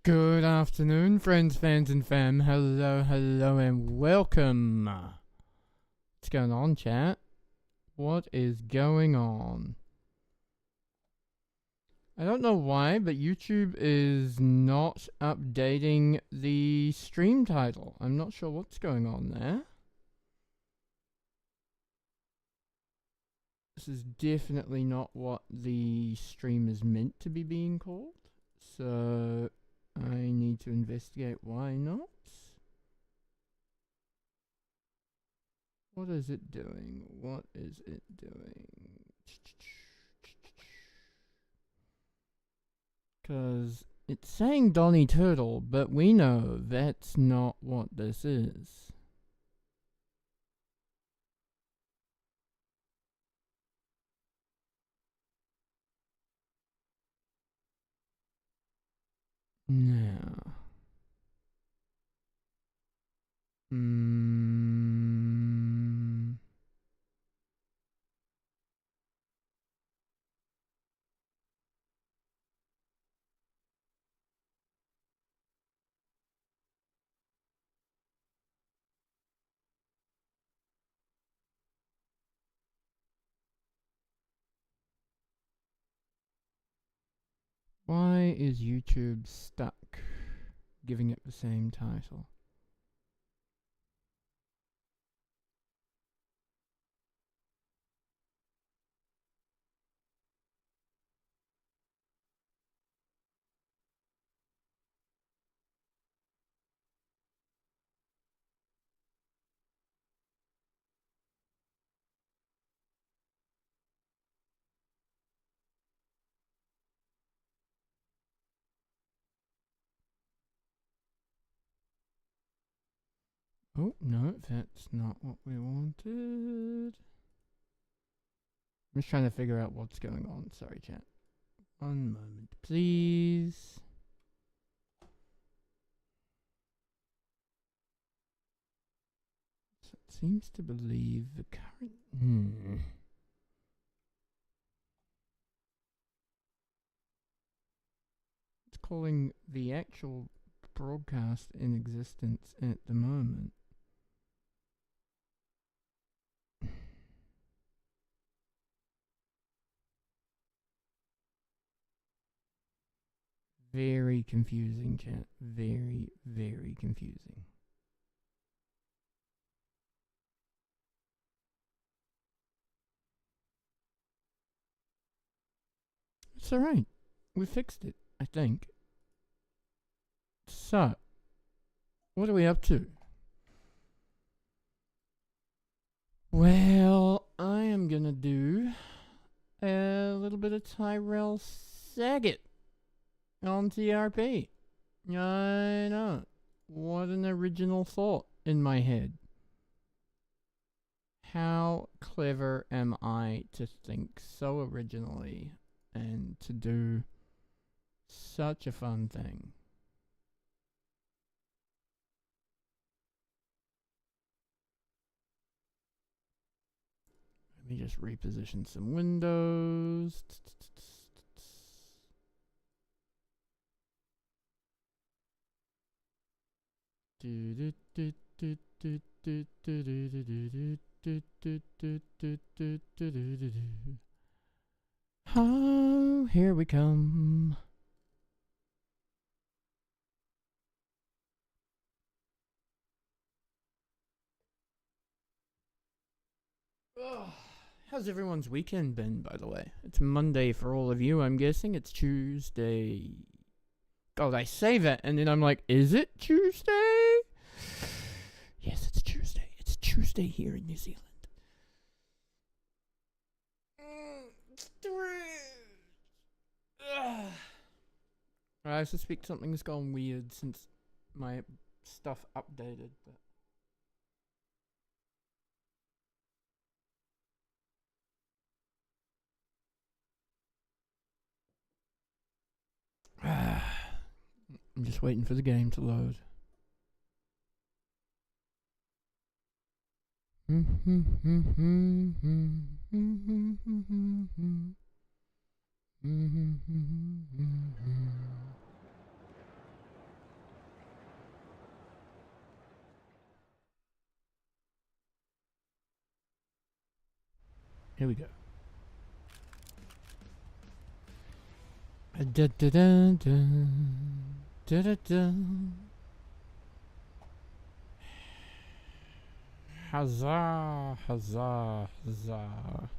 Good afternoon, friends, fans, and fam. Hello, hello, and welcome. What's going on, chat? What is going on? I don't know why, but YouTube is not updating the stream title. I'm not sure what's going on there. This is definitely not what the stream is meant to be being called. So I need to investigate why not. What is it doing? What is it doing? Because it's saying Donny Turtle, but we know that's not what this is. Now. Why is YouTube stuck giving it the same title? Oh, no, that's not what we wanted. I'm just trying to figure out what's going on. Sorry, chat. One moment, please. So it seems to believe the current... It's calling the actual broadcast in existence at the moment. Very confusing, chat. Very, very confusing. It's alright. We fixed it, I think. So, what are we up to? Well, I am gonna do a little bit of Tyrell Saget on TRP. I know. What an original thought in my head. How clever am I to think so originally and to do such a fun thing? Let me just reposition some windows. Oh, here we come. How's everyone's weekend been, by the way? It's Monday for all of you, I'm guessing. It's Tuesday. God, I say that, and then I'm like, is it Tuesday? Yes, it's Tuesday. It's Tuesday here in New Zealand. I suspect something's gone weird since my stuff updated, but... I'm just waiting for the game to load. Here we go. Da da da da da da da. Huzzah! Huzzah! Huzzah!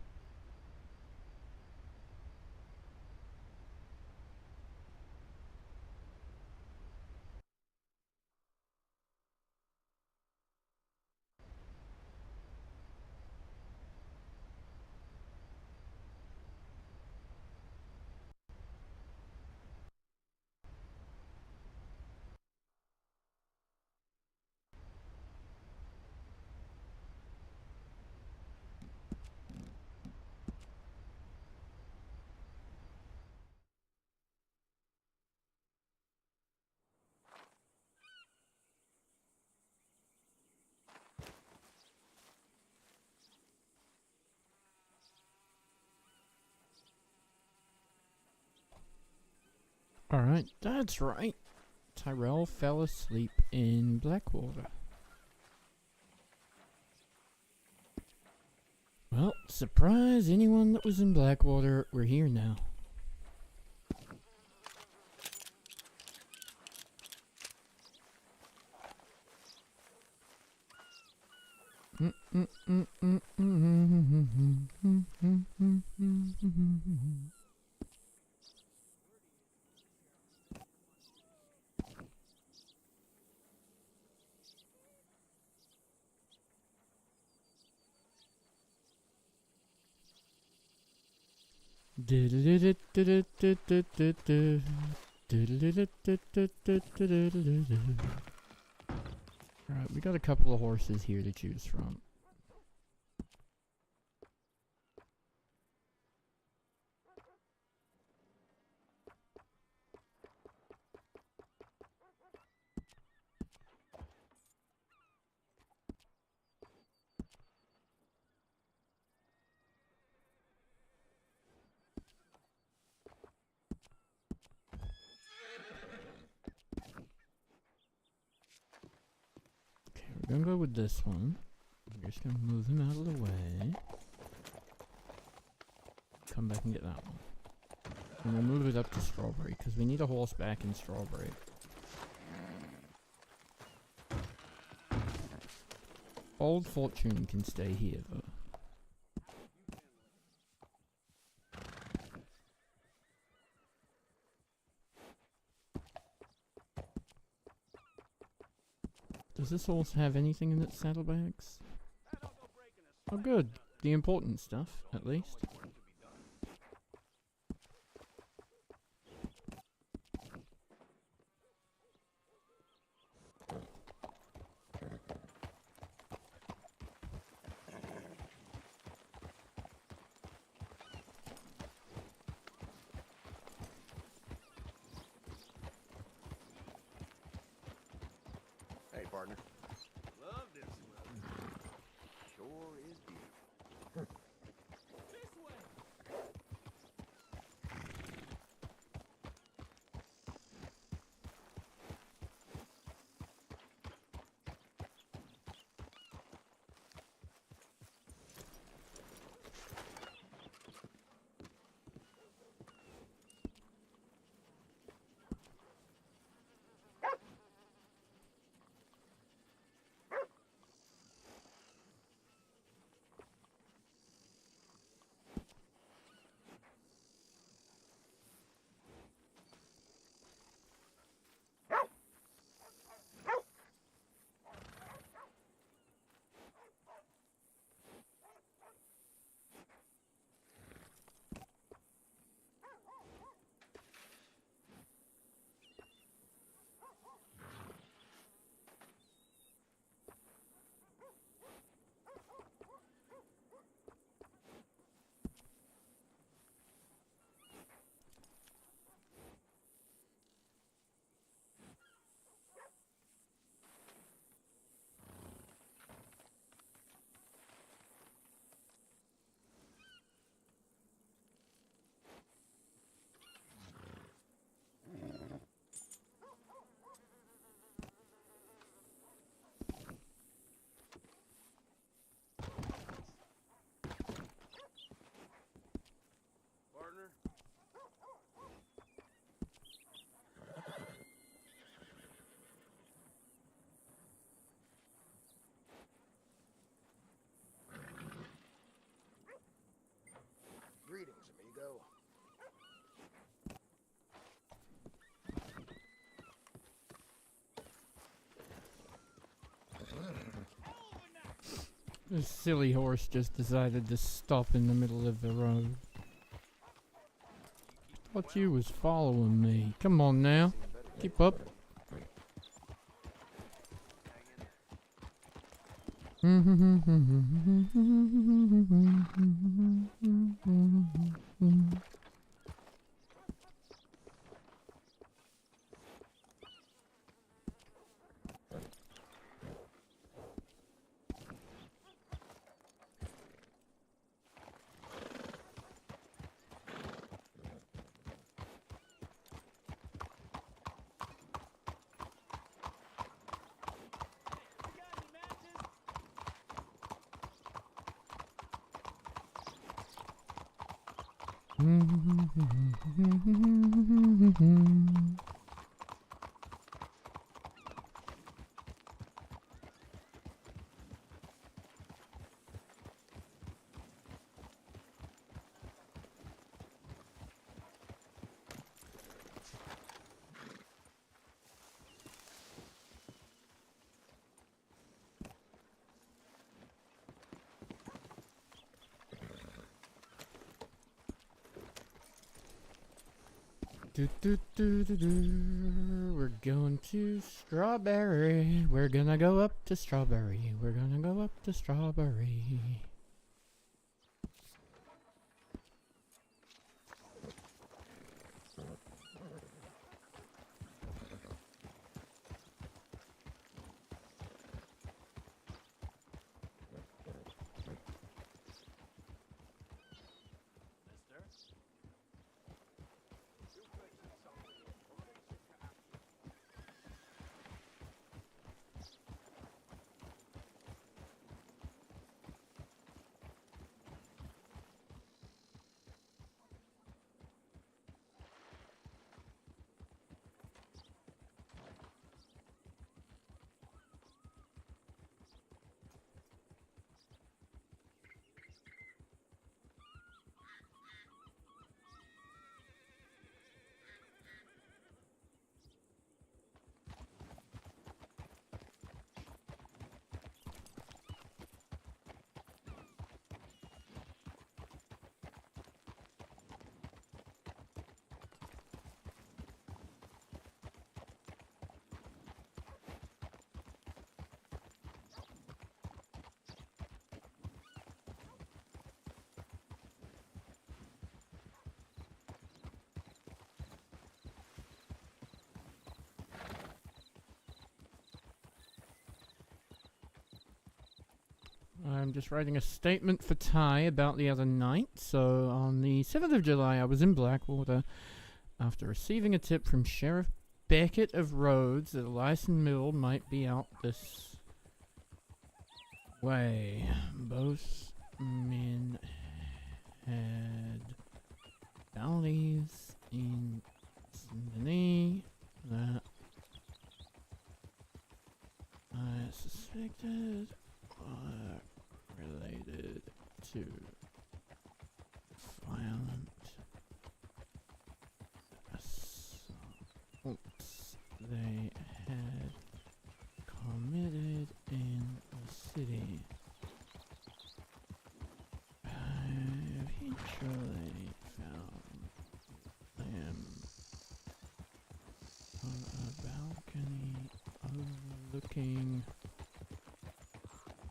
Alright, that's right. Tyrell fell asleep in Blackwater. Well, surprise anyone that was in Blackwater, we're here now. Alright, we got a couple of horses here to choose from. Okay, we're gonna go with this one. We're just gonna move him out of the way. Come back and get that one. And we'll move it up to Strawberry, because we need a horse back in Strawberry. Old Fortune can stay here, though. Does this horse have anything in its saddlebags? Oh good, the important stuff, at least. Hey, partner. Love this weather. Sure is beautiful. This way. This silly horse just decided to stop in the middle of the road. Thought you was following me. Come on now. Keep up. We're going to Strawberry. We're gonna go up to Strawberry. We're gonna go up to Strawberry. I'm just writing a statement for Ty about the other night. So, on the 7th of July, I was in Blackwater after receiving a tip from Sheriff Beckett of Rhodes that a licensed mill might be out this way. Both men had bounties in Sydney that I suspected were related to violent assaults they had committed in the city. I eventually found them on a balcony overlooking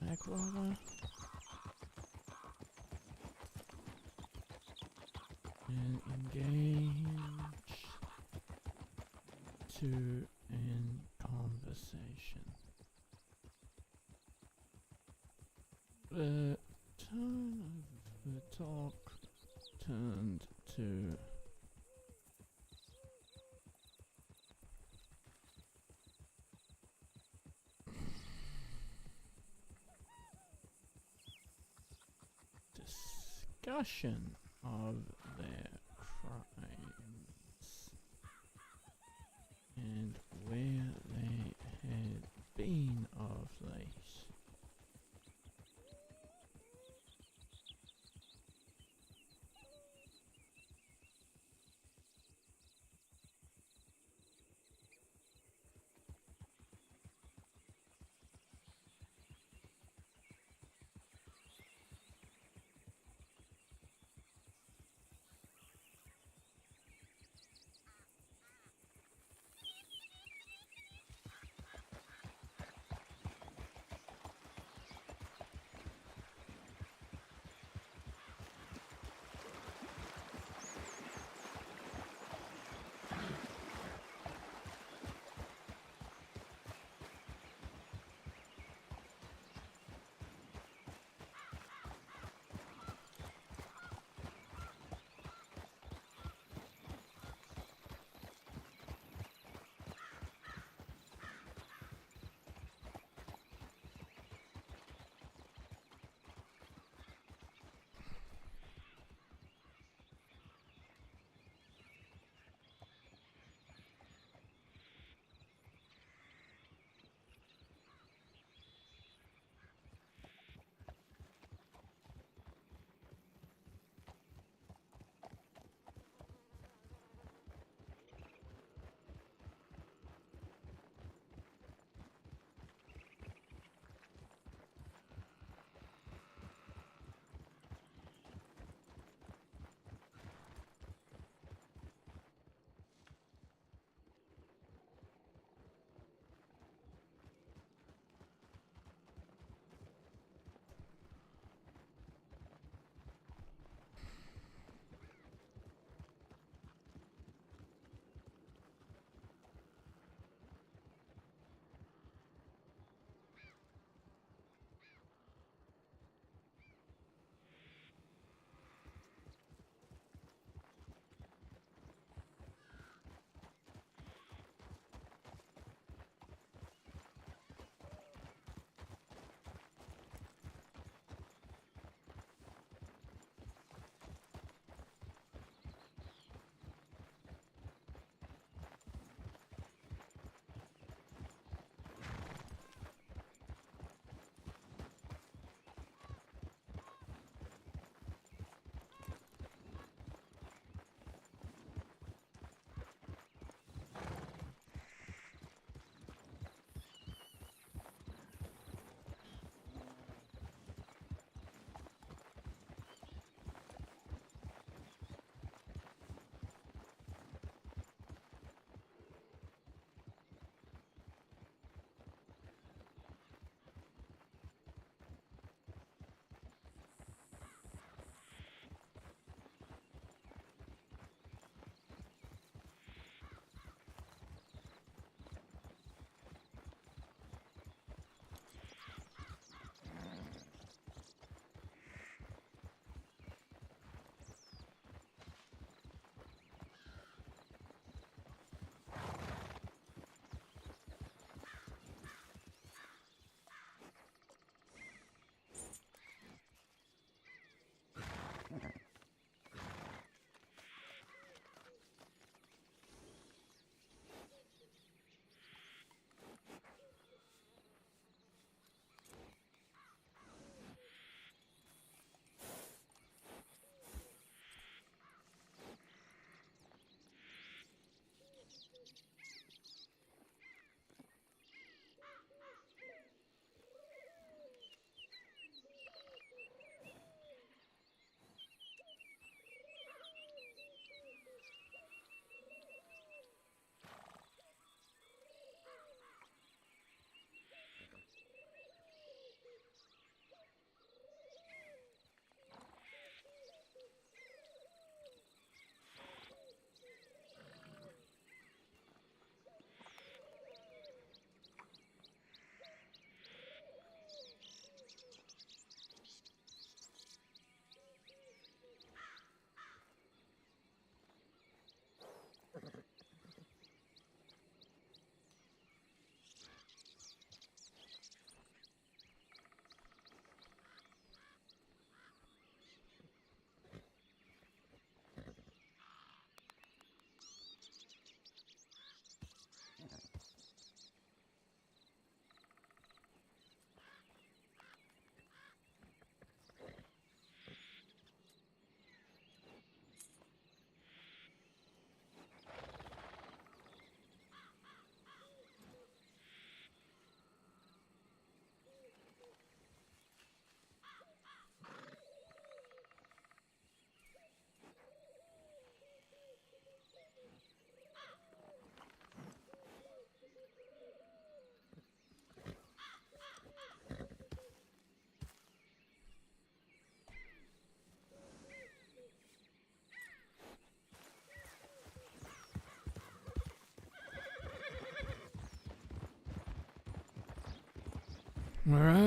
Blackwater and engaged in conversation. The tone of the talk turned to discussion of their crimes and where they had been of late.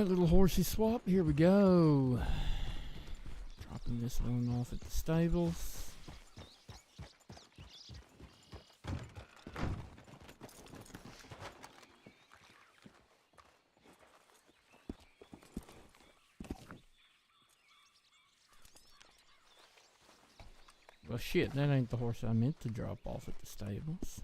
Alright, little horsey swap, here we go. Dropping this one off at the stables. Well shit, that ain't the horse I meant to drop off at the stables.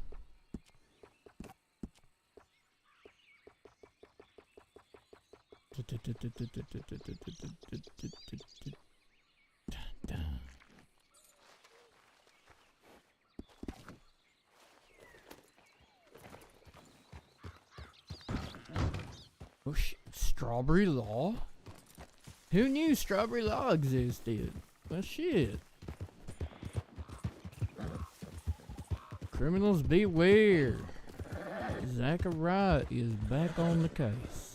Oh shit, Strawberry Law? Who knew Strawberry Law existed? Well shit. Criminals beware. Zachariah is back on the case.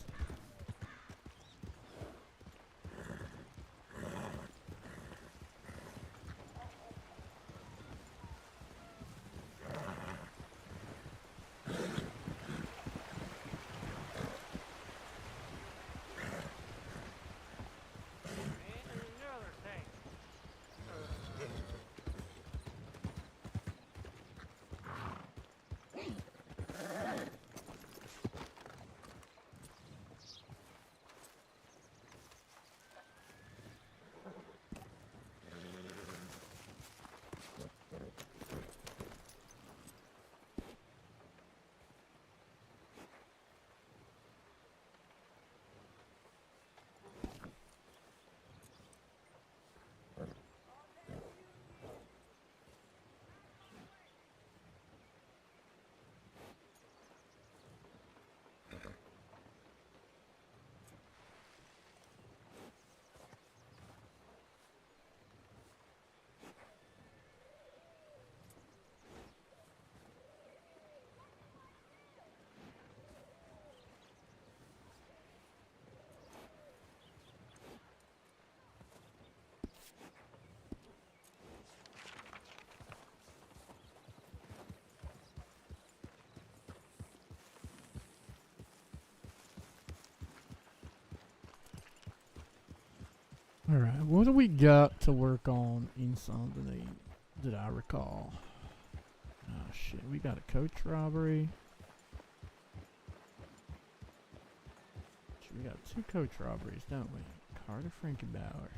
Alright, what do we got to work on in something that I recall? Oh shit, we got a coach robbery. We got 2 coach robberies, don't we? Carter Frankie Bauer.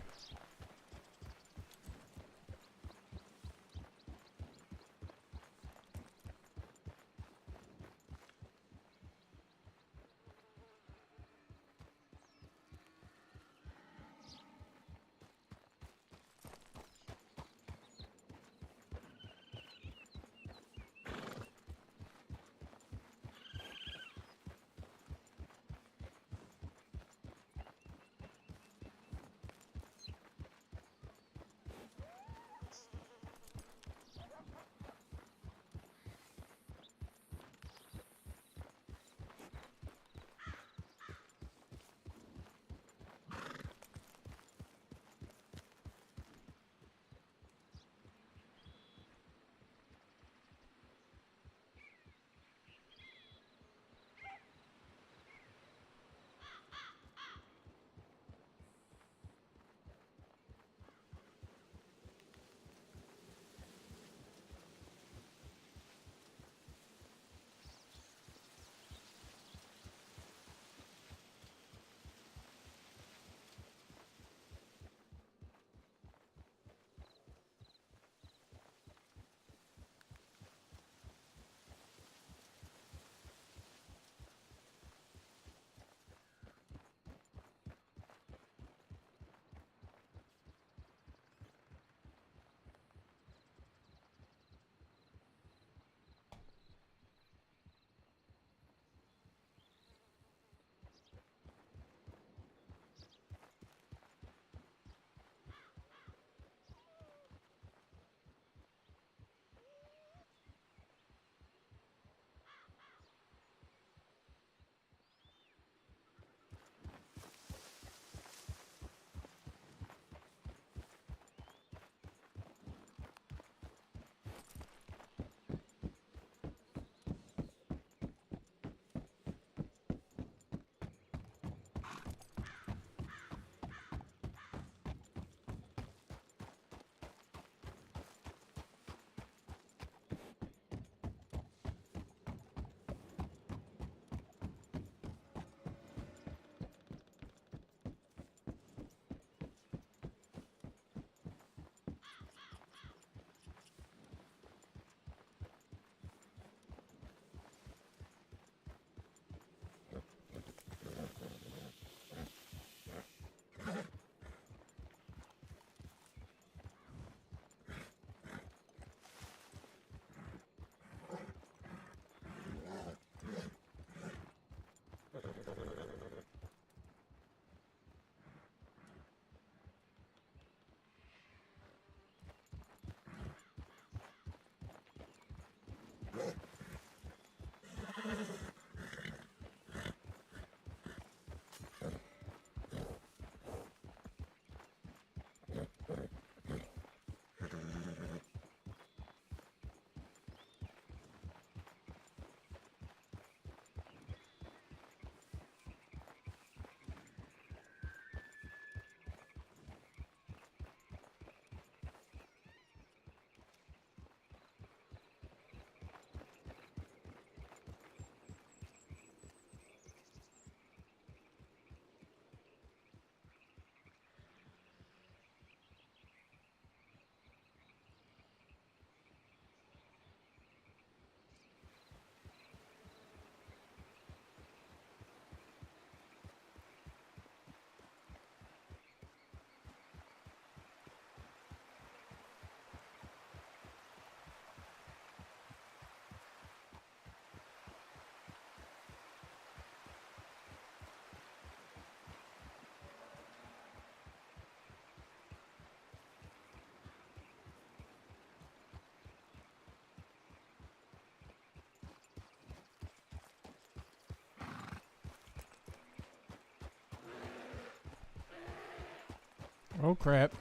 Oh crap.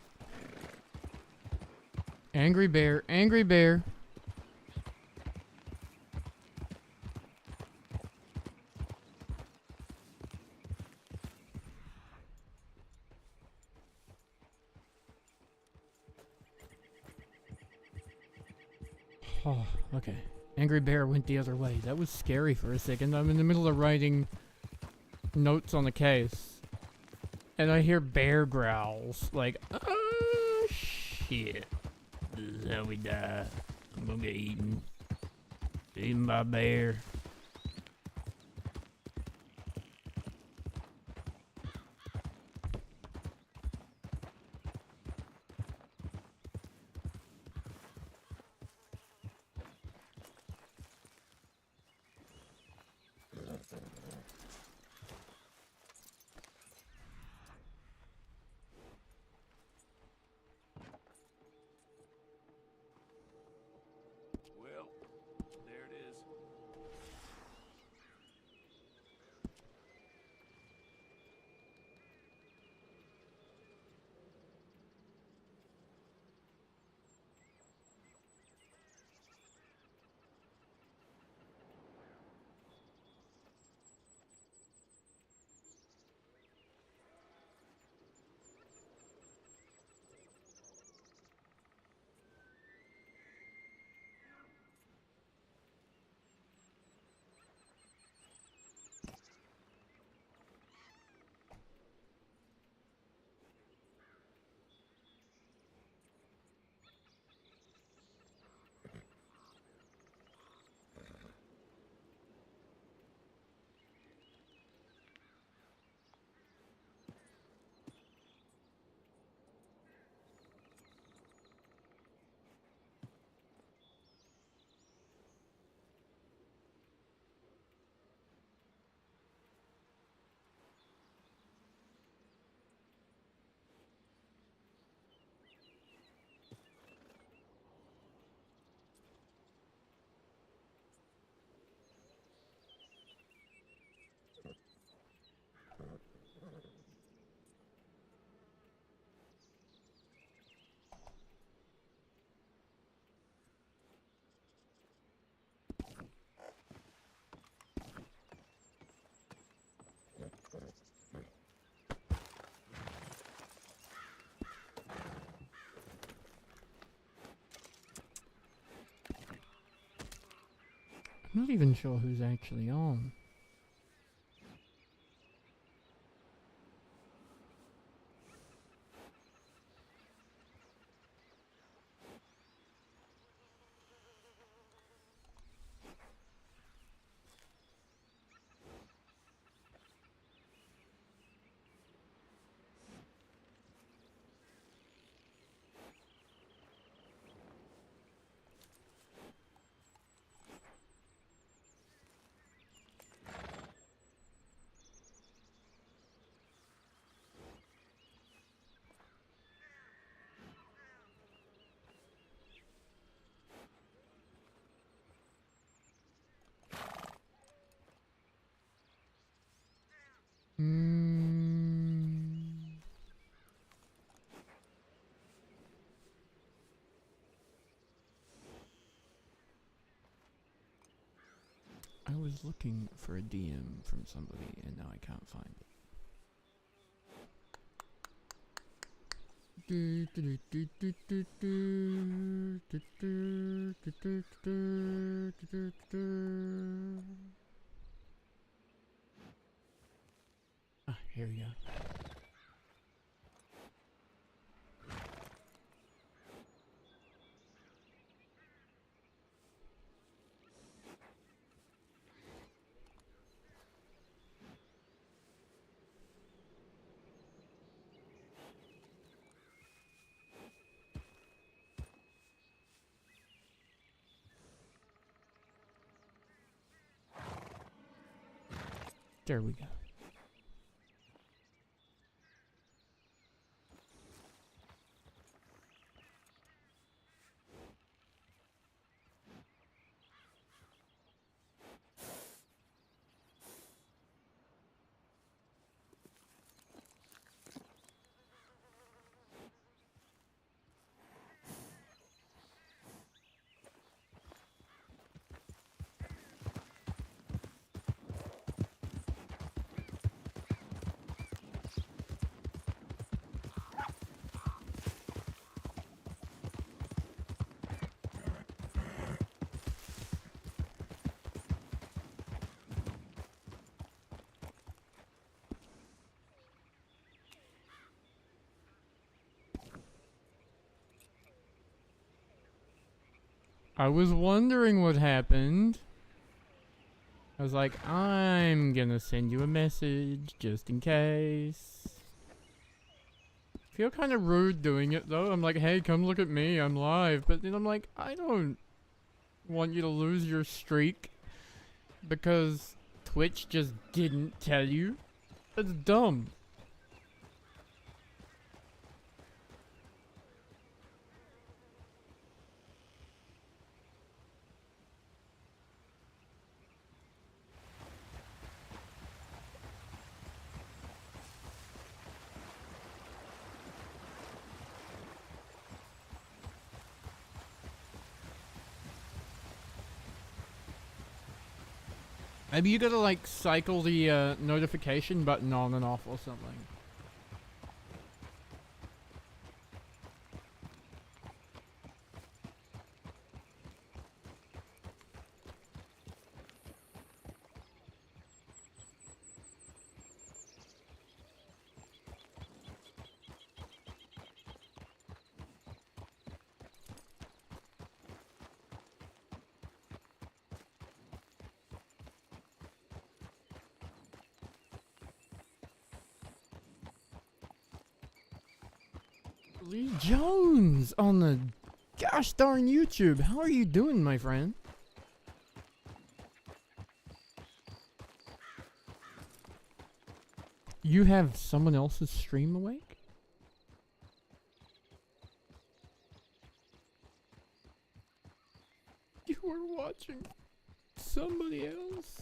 Angry bear, angry bear. Oh, okay. Angry bear went the other way. That was scary for a second. I'm in the middle of writing notes on the case. And I hear bear growls. Like, oh shit. This is how we die. I'm gonna get eaten. Eaten by a bear. Well, there it is. I'm not even sure who's actually on. I was looking for a DM from somebody and now I can't find it. Ah, here we go. There we go. I was wondering what happened. I was like, I'm gonna send you a message just in case. Feel kind of rude doing it though. I'm like, hey, come look at me, I'm live. But then I'm like, I don't want you to lose your streak because Twitch just didn't tell you. That's dumb. Maybe you gotta like cycle the notification button on and off or something. Lee Jones on the gosh darn YouTube. How are you doing, my friend? You have someone else's stream awake? You were watching somebody else?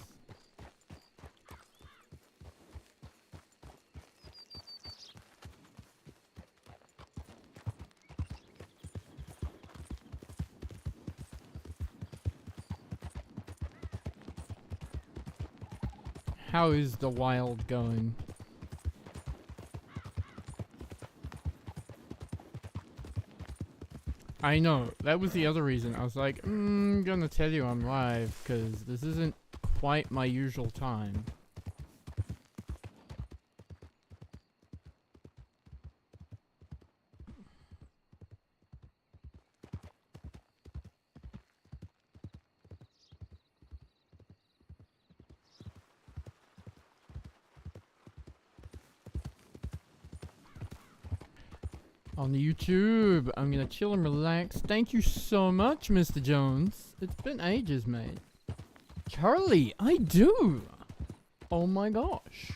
How is the wild going? I know, that was the other reason. I was like, I'm gonna tell you I'm live, because this isn't quite my usual time. On the YouTube, I'm gonna chill and relax. Thank you so much, Mr. Jones. It's been ages, mate. Charlie, I do. Oh my gosh.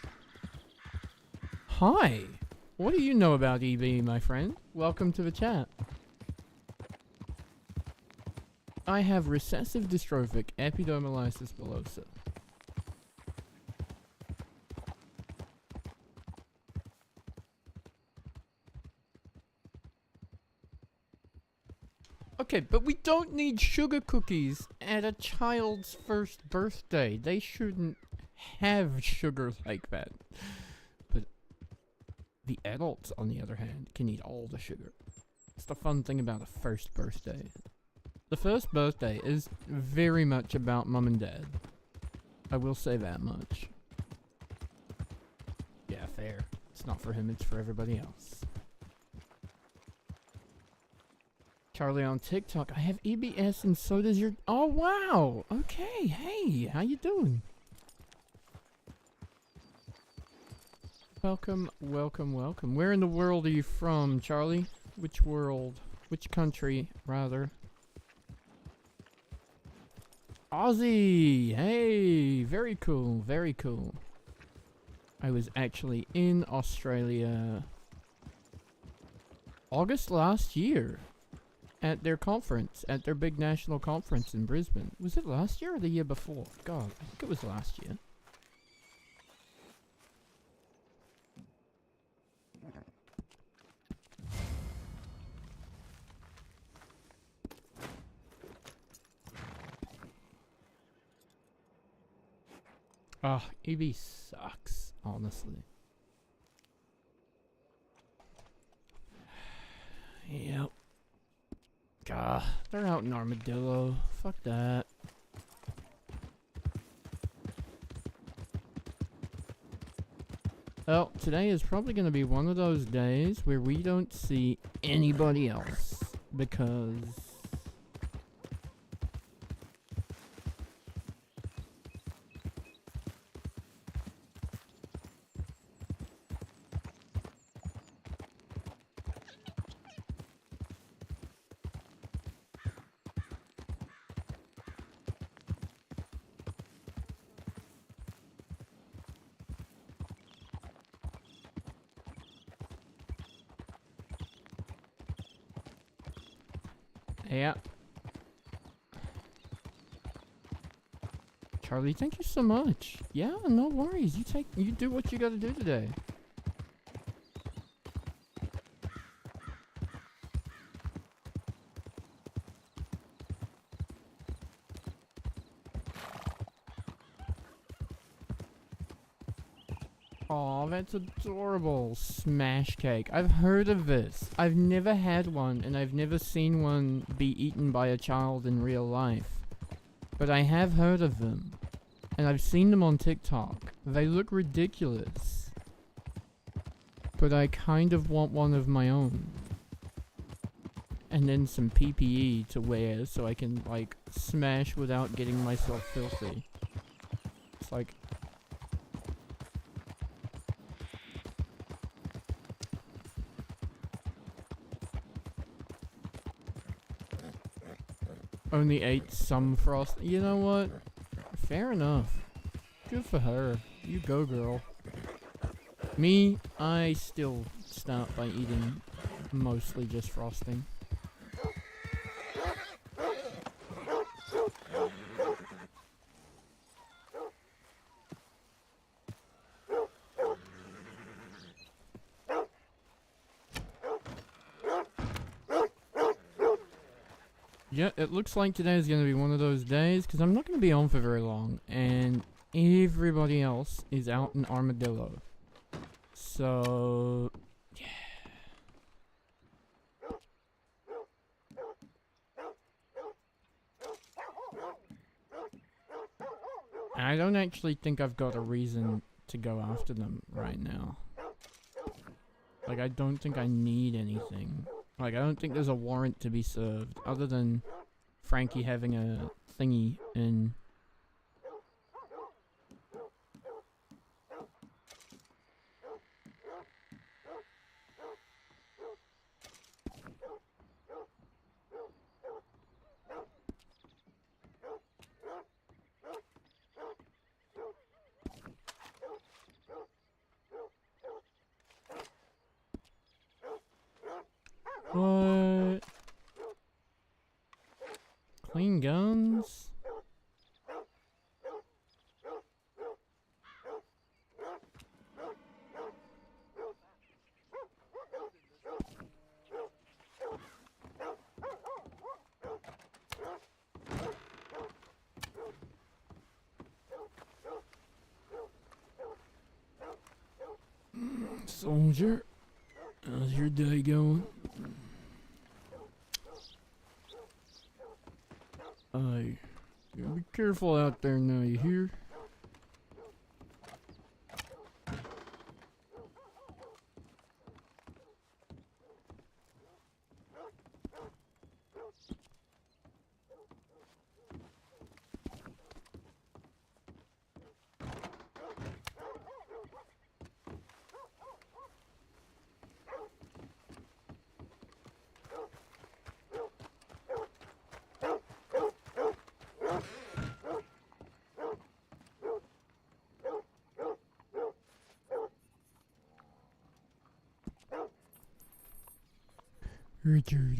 Hi. What do you know about EB, my friend? Welcome to the chat. I have recessive dystrophic epidermolysis bullosa. Okay, but we don't need sugar cookies at a child's first birthday. They shouldn't have sugar like that. But the adults, on the other hand, can eat all the sugar. It's the fun thing about a first birthday. The first birthday is very much about mum and dad. I will say that much. Yeah, fair. It's not for him, it's for everybody else. Charlie on TikTok. I have EBS and so does your... Oh, wow. Okay. Hey, how you doing? Welcome, welcome, welcome. Where in the world are you from, Charlie? Which world? Which country, rather? Aussie! Hey! Very cool, very cool. I was actually in Australia August last year. At their conference, at their big national conference in Brisbane. Was it last year or the year before? God, I think it was last year. Ah, EB sucks, honestly. Yep. God, they're out in Armadillo. Fuck that. Well, today is probably going to be one of those days where we don't see anybody else. Because Yeah. Charlie, thank you so much. Yeah, no worries. You do what you gotta do today. Aw, that's adorable. Smash cake. I've heard of this. I've never had one, and I've never seen one be eaten by a child in real life. But I have heard of them. And I've seen them on TikTok. They look ridiculous. But I kind of want one of my own. And then some PPE to wear so I can, like, smash without getting myself filthy. It's like... Only ate some frost. You know what? Fair enough. Good for her. You go, girl. Me, I still start by eating mostly just frosting. Yeah, it looks like today is going to be one of those days, because I'm not going to be on for very long, and everybody else is out in Armadillo. So, yeah. I don't actually think I've got a reason to go after them right now. Like, I don't think I need anything. Like, I don't think there's a warrant to be served, other than Frankie having a thingy in... What? Clean guns? Soldier, how's your day going? Be careful out there now, you hear?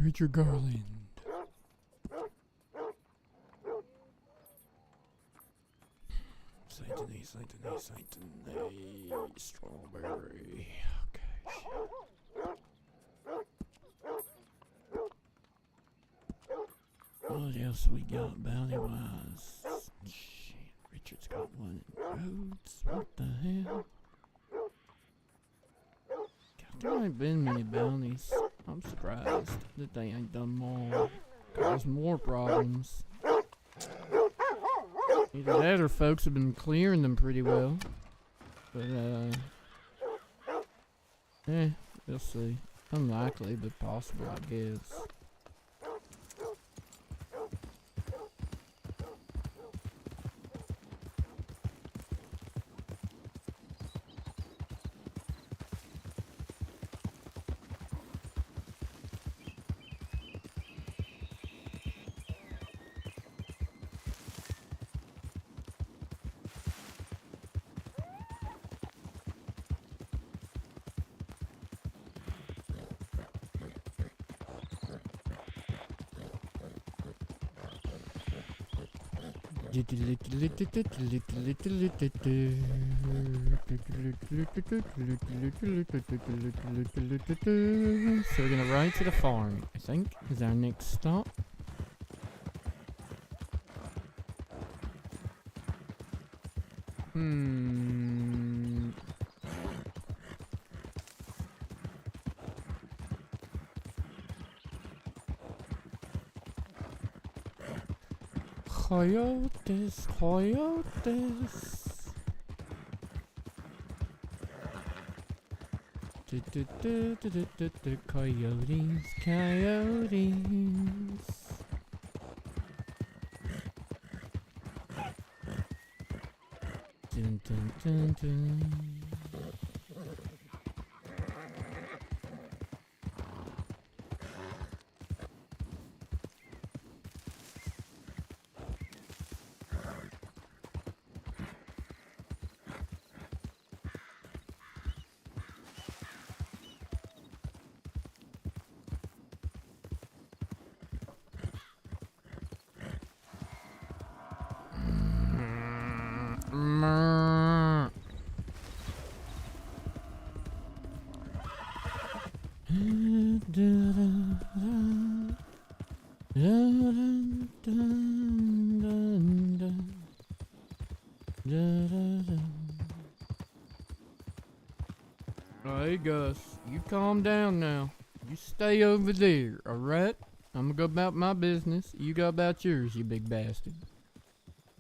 Richard Garland. Saturday, strawberry. Okay, what else we got bounty wise? Shit, Richard's got one in Rhodes. What the hell? God, there ain't been many bounties. I'm surprised that they ain't done more. Cause more problems. Either that or folks have been clearing them pretty well. But, we'll see. Unlikely, but possible, I guess. So we're gonna ride to the farm, I think, is our next stop. Coyotes, coyotes. Coyotes, coyotes. Dun, dun, dun, dun. Hey Gus, you calm down now. You stay over there, alright? I'm gonna go about my business. You go about yours, you big bastard.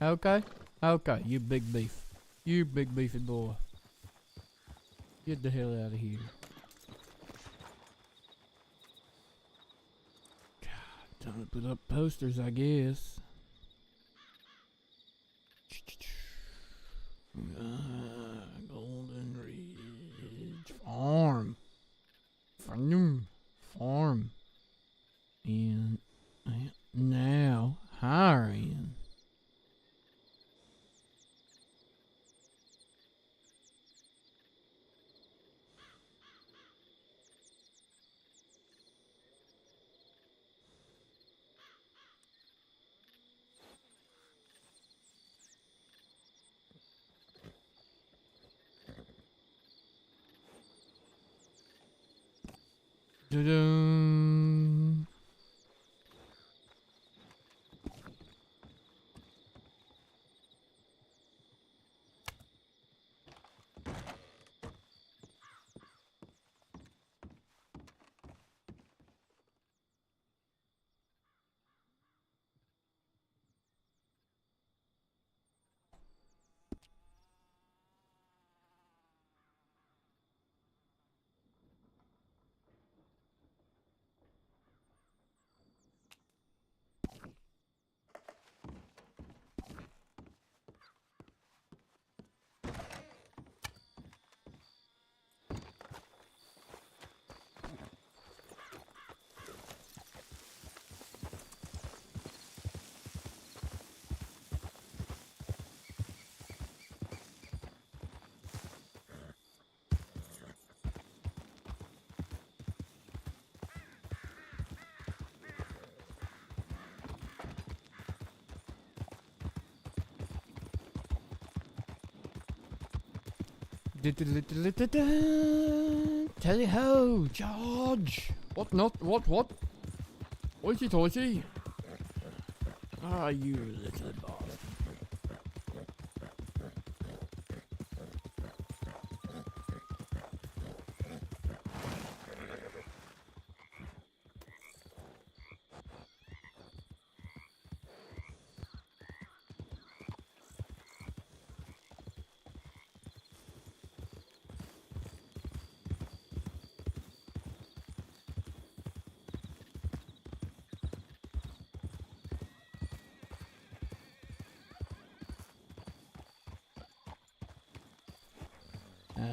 Okay? Okay, you big beef. You big beefy boy. Get the hell out of here. God, time to put up posters, I guess. Golden Ridge Farm. Farm. And now hiring. Da-dum. Tally ho, charge! What not? What? Hoity toity! Ah, you little bastard.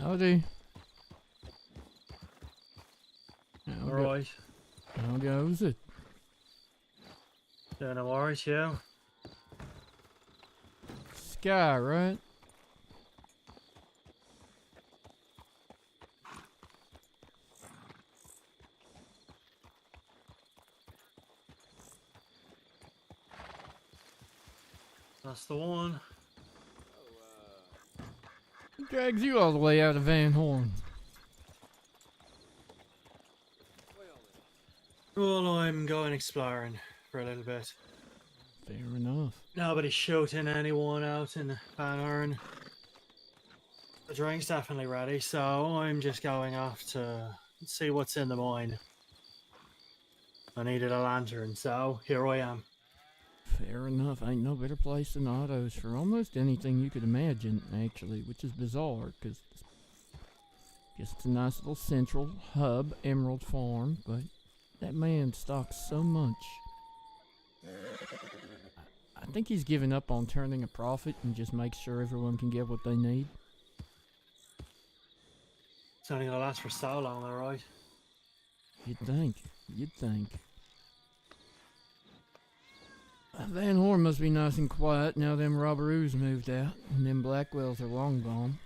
Howdy. Alright. How goes it? Doing alright, yeah? Sky, right? That's the one. What drags you all the way out of Van Horn? Well, I'm going exploring for a little bit. Fair enough. Nobody's shooting anyone out in Van Horn. The drink's definitely ready, so I'm just going off to see what's in the mine. I needed a lantern, so here I am. Fair enough. Ain't no better place than Otto's for almost anything you could imagine, actually, which is bizarre, because it's a nice little central hub, Emerald Farm, but that man stocks so much. I think he's given up on turning a profit and just makes sure everyone can get what they need. It's only gonna last for so long, alright? You'd think. You'd think. Van Horn must be nice and quiet now them Robberoos moved out and them Blackwells are long gone.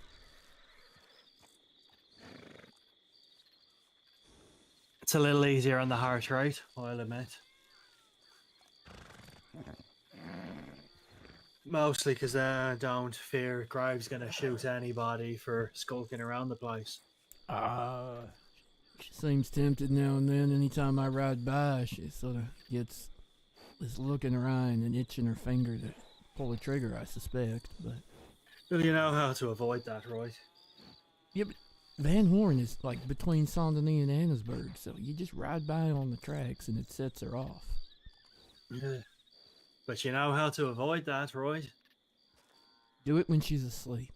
It's a little easier on the heart rate, I'll admit. Mostly because I don't fear Graves gonna shoot anybody for skulking around the place. She seems tempted now and then. Anytime I ride by, she sort of gets this look in her eye and an itch in her finger to pull the trigger, I suspect, but... Well, you know how to avoid that, right? Yeah, but Van Horn is like between Saint Denis and Annesburg, so you just ride by on the tracks and it sets her off. Yeah. But you know how to avoid that, right? Do it when she's asleep.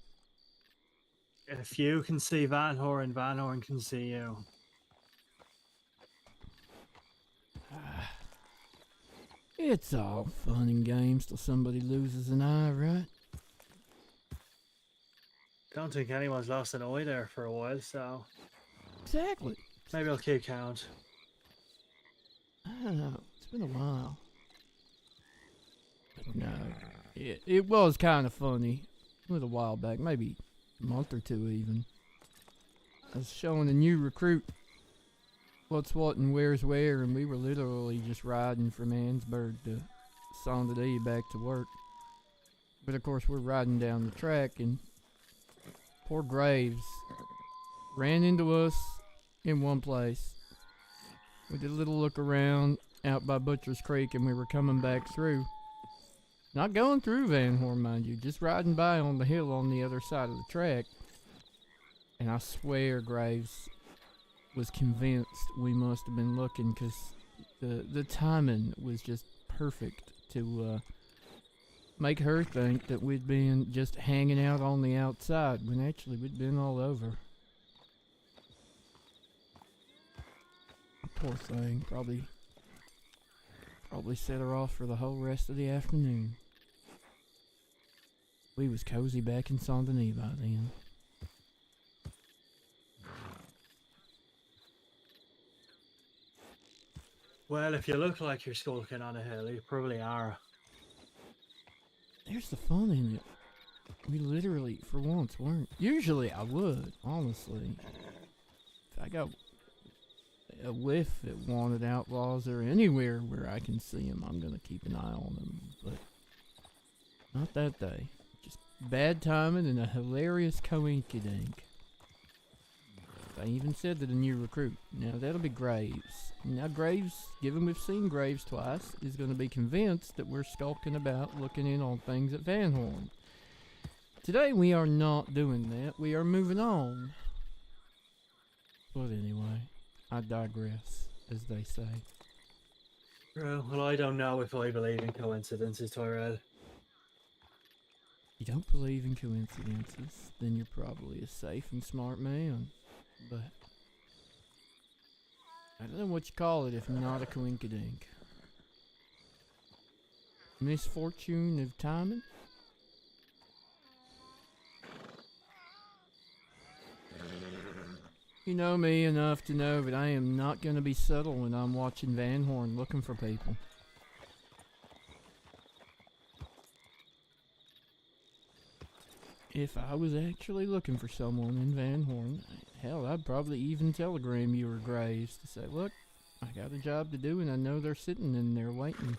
If you can see Van Horn can see you. It's all fun and games till somebody loses an eye, right? Don't think anyone's lost an eye there for a while, so Exactly. maybe I'll keep count. I don't know. It's been a while. But no, it was kind of funny. It was a while back, maybe a month or two even. I was showing a new recruit what's what and where's where, and we were literally just riding from Annesburg to Saint Denis back to work. But of course, we're riding down the track, and poor Graves ran into us in one place. We did a little look around out by Butcher's Creek, and we were coming back through. Not going through Van Horn, mind you, just riding by on the hill on the other side of the track. And I swear Graves was convinced we must have been looking, because the timing was just perfect to make her think that we'd been just hanging out on the outside when actually we'd been all over. Poor thing, probably set her off for the whole rest of the afternoon. We was cozy back in Saint Denis by then. Well, if you look like you're skulking on a hill, you probably are. There's the fun in it. We literally, for once, weren't. Usually I would, honestly. If I got a whiff at wanted outlaws or anywhere where I can see them, I'm gonna keep an eye on them. But not that day. Just bad timing and a hilarious coinkydink. I even said to the new recruit, now that'll be Graves. Now Graves, given we've seen Graves twice, is going to be convinced that we're skulking about looking in on things at Van Horn. Today we are not doing that. We are moving on. But anyway, I digress, as they say. Well, I don't know if I believe in coincidences, Tyrell. You don't believe in coincidences, then you're probably a safe and smart man. But I don't know what you call it if not a coinkydink. Misfortune of timing? You know me enough to know that I am not going to be subtle when I'm watching Van Horn looking for people. If I was actually looking for someone in Van Horn, hell, I'd probably even telegram you or Graves to say, look, I got a job to do and I know they're sitting in there waiting.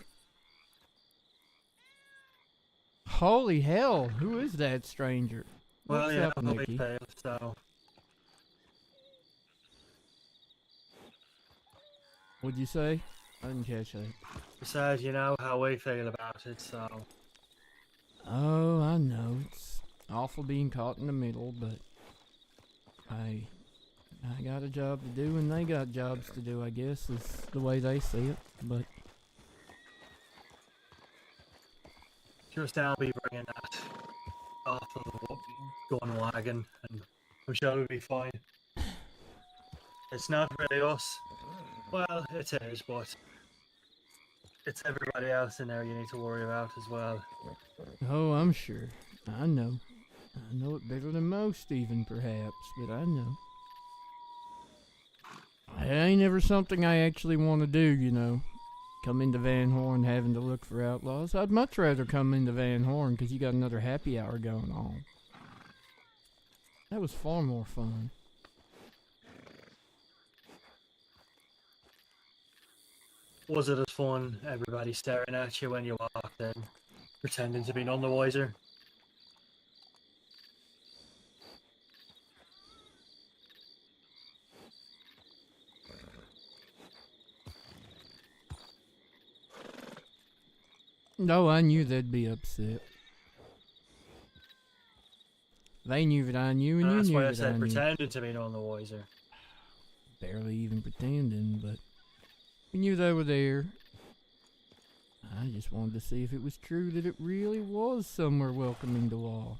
Holy hell, who is that stranger? Well, What's yeah, up, I'll be Nikki? failed, so. What'd you say? I didn't catch that. Besides, you know how we feel about it, so. Oh, I know. It's awful being caught in the middle, but I got a job to do and they got jobs to do, I guess, is the way they see it. But Just I'll be bringing that off of the gun wagon, and I'm sure it'll be fine. It's not really us. Well, it is, but it's everybody else in there you need to worry about as well. oh, I'm sure. I know. I know it better than most, even perhaps, but I know. It ain't ever something I actually want to do, you know. Come into Van Horn having to look for outlaws. I'd much rather come into Van Horn because you got another happy hour going on. That was far more fun. Was it as fun, everybody staring at you when you walked in, pretending to be none the wiser? No, I knew they'd be upset. They knew that I knew, and you That's knew why I that I said knew. pretending to be none the wiser. Barely even pretending, but we knew they were there. I just wanted to see if it was true that it really was somewhere welcoming to all.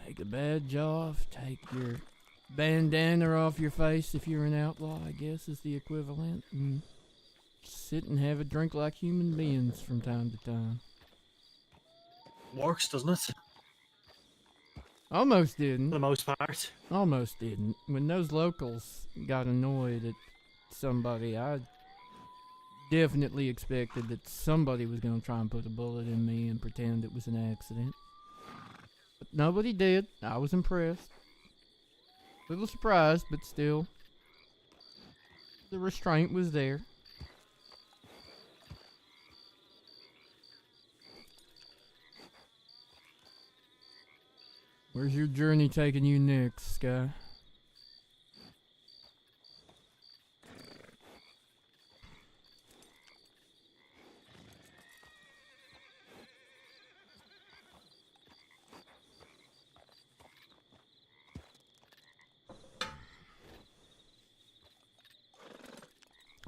Take the badge off, take your bandana off your face if you're an outlaw, I guess is the equivalent, and sit and have a drink like human beings from time to time. Works, doesn't it? Almost For didn't. the most part. Almost didn't. When those locals got annoyed at somebody, I definitely expected that somebody was going to try and put a bullet in me and pretend it was an accident. But nobody did. I was impressed. A little surprised, but still. The restraint was there. Where's your journey taking you next, Sky?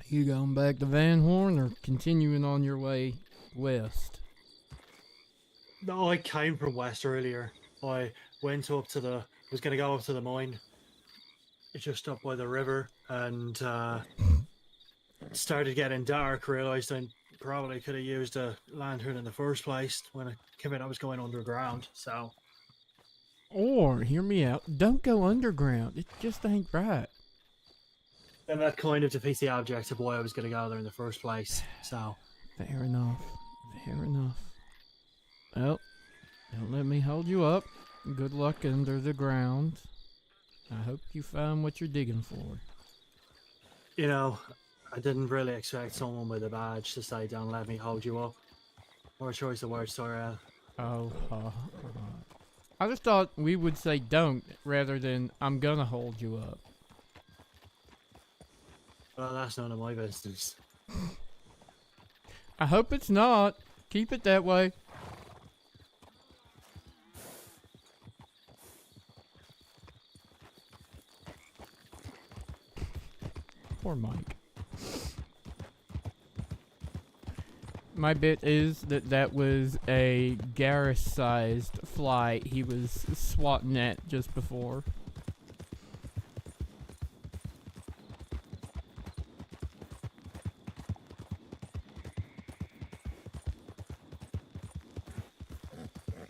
You going back to Van Horn or continuing on your way west? No, I came from west earlier. I went up to the. Was going to go up to the mine. It's just up by the river, and started getting dark. Realized I probably could have used a lantern in the first place. When I came in, I was going underground. So Or, hear me out, don't go underground. It just ain't right. then that kind of defeats the object of why I was going to go there in the first place. So Fair enough. Fair enough. Well, don't let me hold you up. Good luck under the ground. I hope you find what you're digging for. you know, I didn't really expect someone with a badge to say, "Don't let me hold you up." Or choice of words, Sorrel. Oh, I just thought we would say don't rather than I'm gonna hold you up. Well, that's none of my business. I hope it's not. Keep it that way. Poor Mike. My bet is that that was a Garrus-sized fly he was swatting at just before.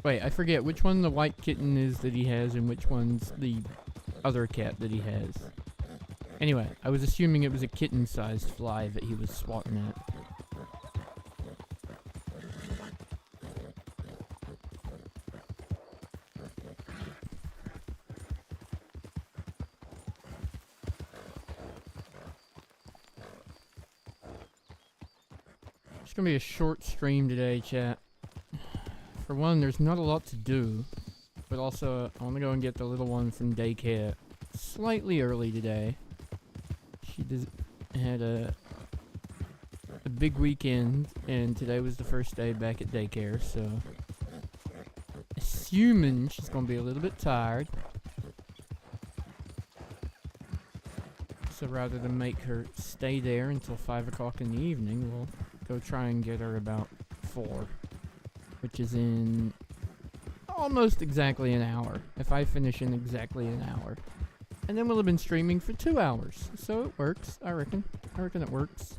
Wait, I forget which one the white kitten is that he has and which one's the other cat that he has. Anyway, I was assuming it was a kitten-sized fly that he was swatting at. It's gonna be a short stream today, chat. For one, there's not a lot to do, but also I want to go and get the little one from daycare slightly early today. She had a big weekend, and today was the first day back at daycare, so assuming she's gonna be a little bit tired. So rather than make her stay there until 5 o'clock in the evening, we'll go try and get her about 4, which is in almost exactly an hour, if I finish in exactly an hour. And then we'll have been streaming for 2 hours, so it works, I reckon. I reckon it works.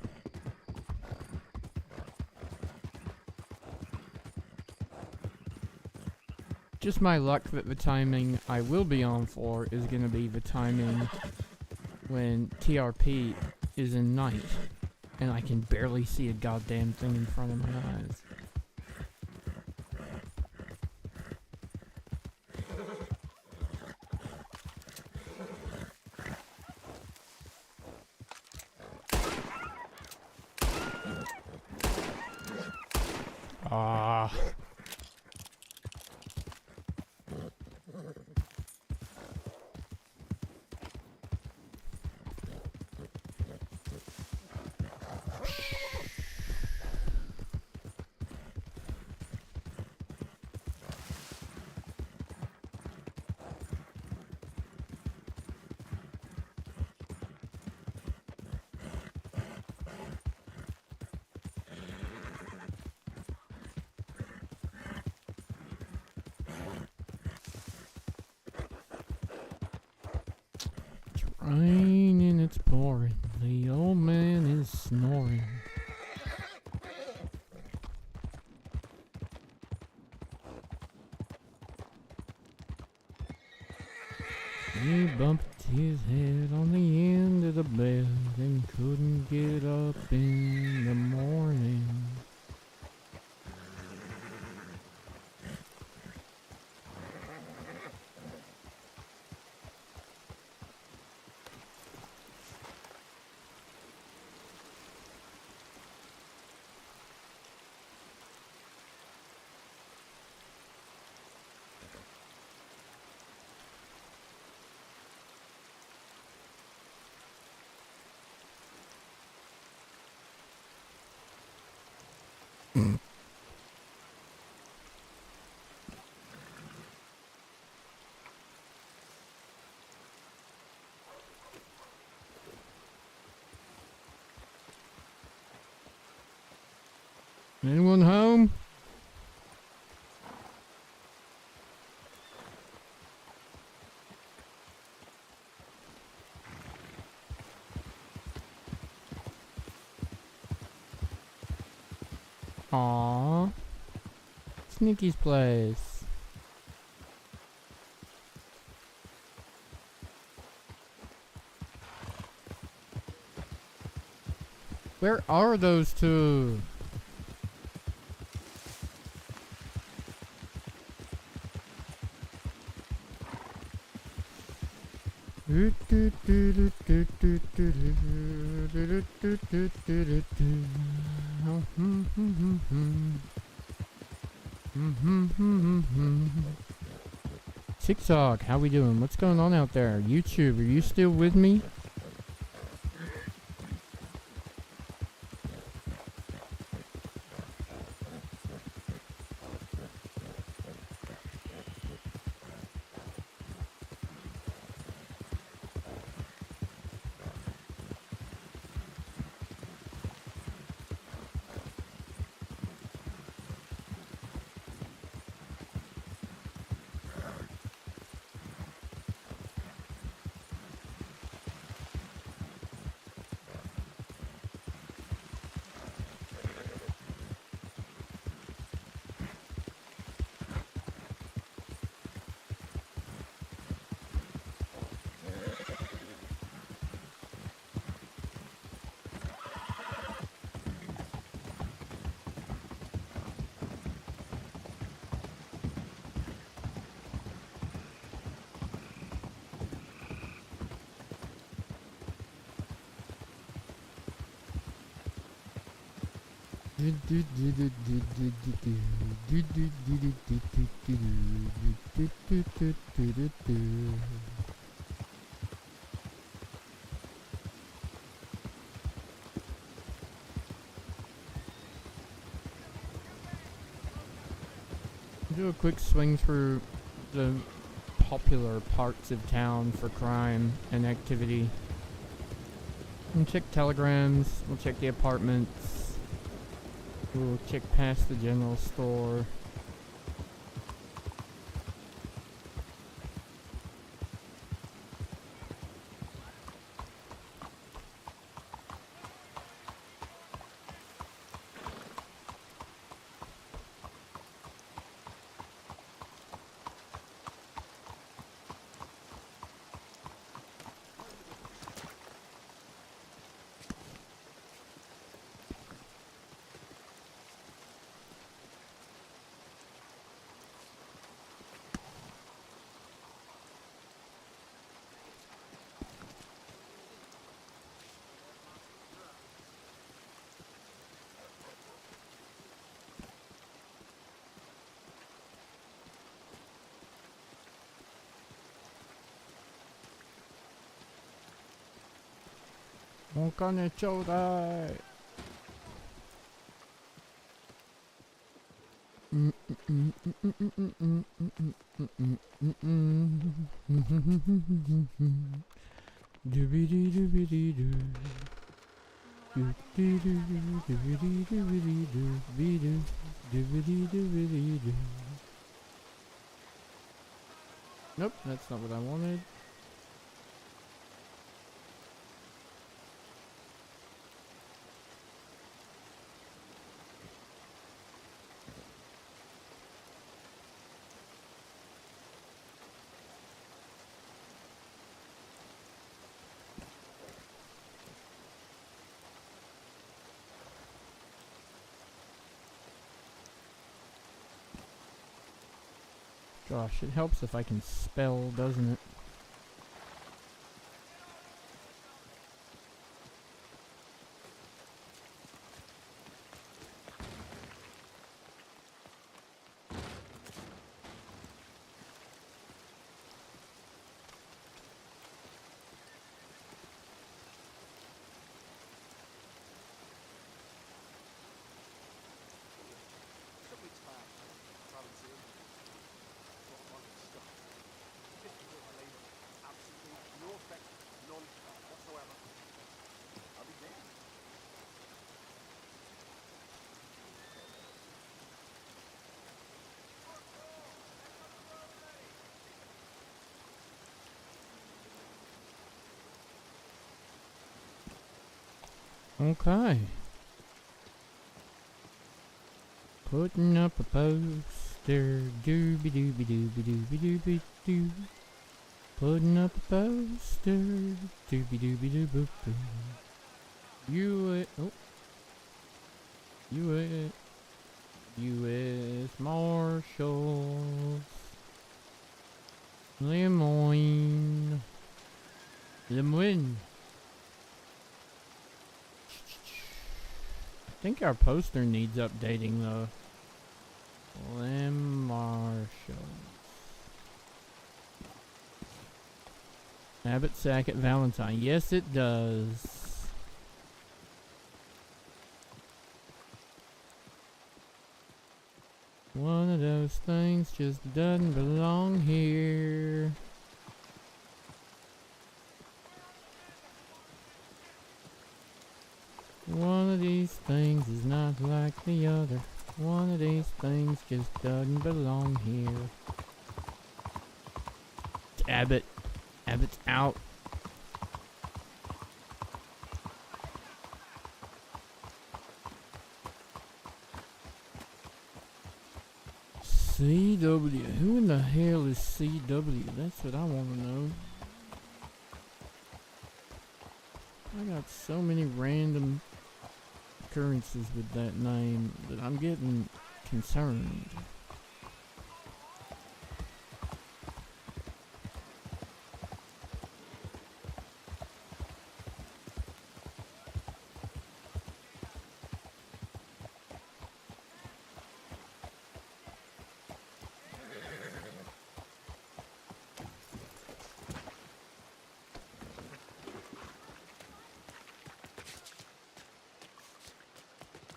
Just my luck that the timing I will be on for is going to be the timing when TRP is in night, and I can barely see a goddamn thing in front of my eyes. Ah. Raining, it's pouring. The old man is snoring. He bumped his head on the end of the bed and couldn't get up in the morning. Anyone home? Aww. Sneaky's place. Where are those two? TikTok, how we doing? What's going on out there? YouTube, are you still with me? Do a quick swing through the popular parts of town for crime and activity. We'll check telegrams, we'll check the apartments, we'll check past the general store. Okane chodai. Doobity doobity doo. Doobity doobity doobity doobity doobity doobity doo. Nope, that's not what I wanted. Gosh, it helps if I can spell, doesn't it? Okay. Putting up a poster, dooby dooby dooby dooby dooby doo. Putting up a poster, dooby dooby doo boop boo. U.S. Marshals, Lemoyne. I think our poster needs updating though. Lem Marshals. Abbott, Sackett, Valentine. Yes, it does. One of those things just doesn't belong here. One of these things is not like the other. One of these things just doesn't belong here. It's Abbott. Abbott's out. CW. Who in the hell is CW? That's what I want to know. I got so many random occurrences with that name that I'm getting concerned.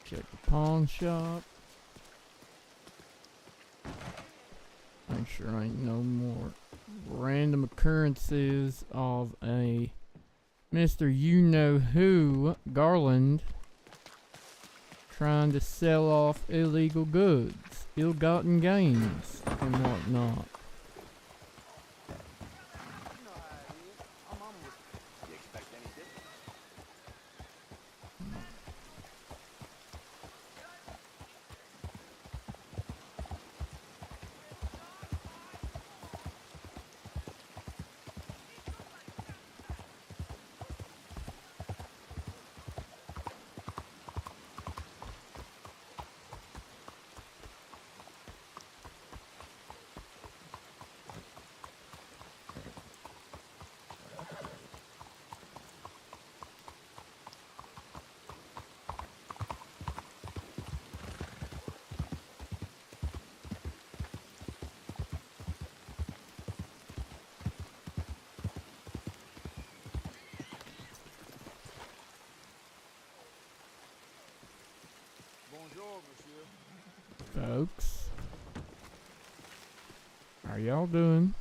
Check the pawn shop. Make sure ain't no more random occurrences of a Mr. You-Know-Who Garland trying to sell off illegal goods, ill-gotten gains, and whatnot. Folks, how y'all doing?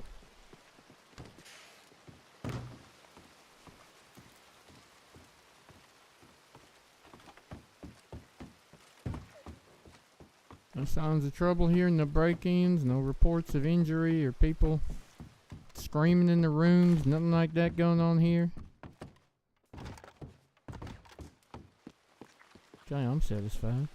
No signs of trouble here in the break-ins, no reports of injury or people screaming in the rooms, nothing like that going on here. Okay, I'm satisfied.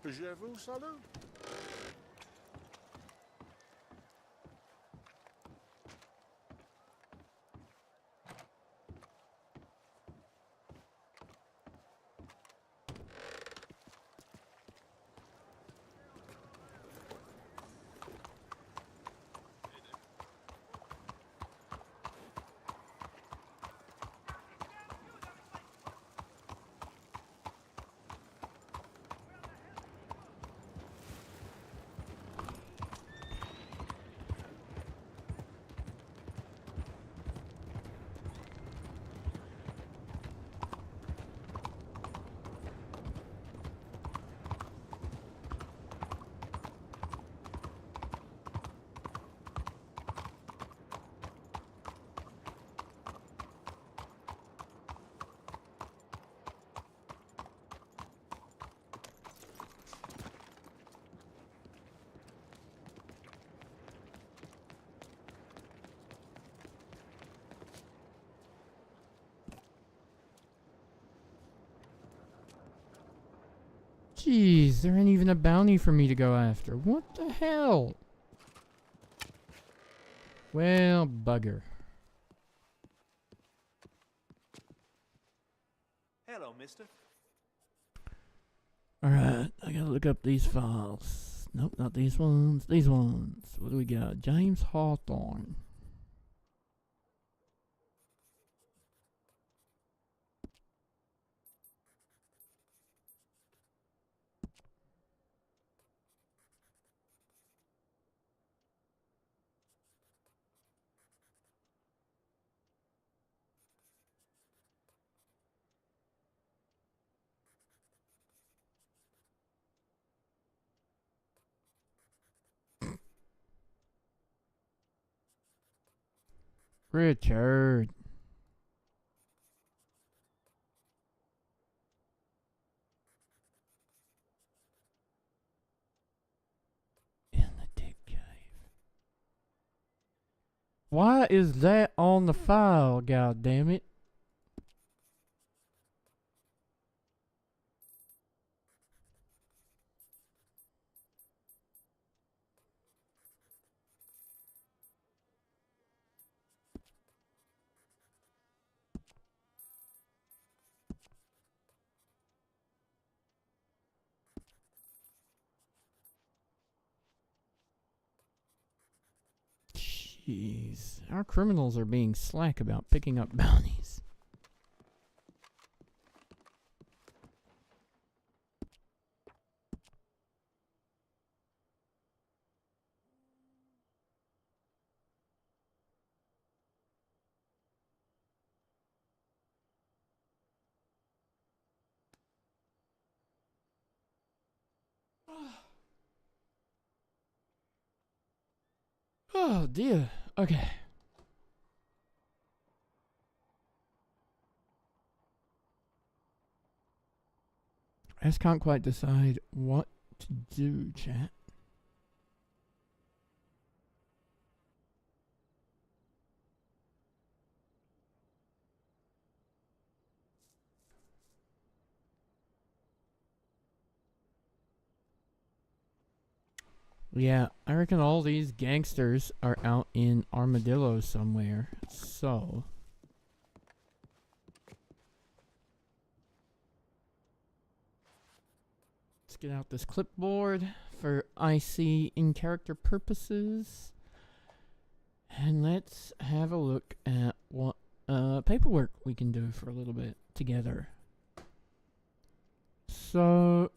Je vous salue. Jeez, there ain't even a bounty for me to go after. What the hell? Well, bugger. Hello, mister. Alright, I gotta look up these files. Nope, not these ones. These ones. What do we got? James Hawthorne. Richard. In the dig cave. Why is that on the file, god damn it? Jeez, our criminals are being slack about picking up bounties. Oh dear. Okay. I just can't quite decide what to do, chat. Yeah, I reckon all these gangsters are out in Armadillo somewhere. So let's get out this clipboard for IC in character purposes. And let's have a look at what paperwork we can do for a little bit together. So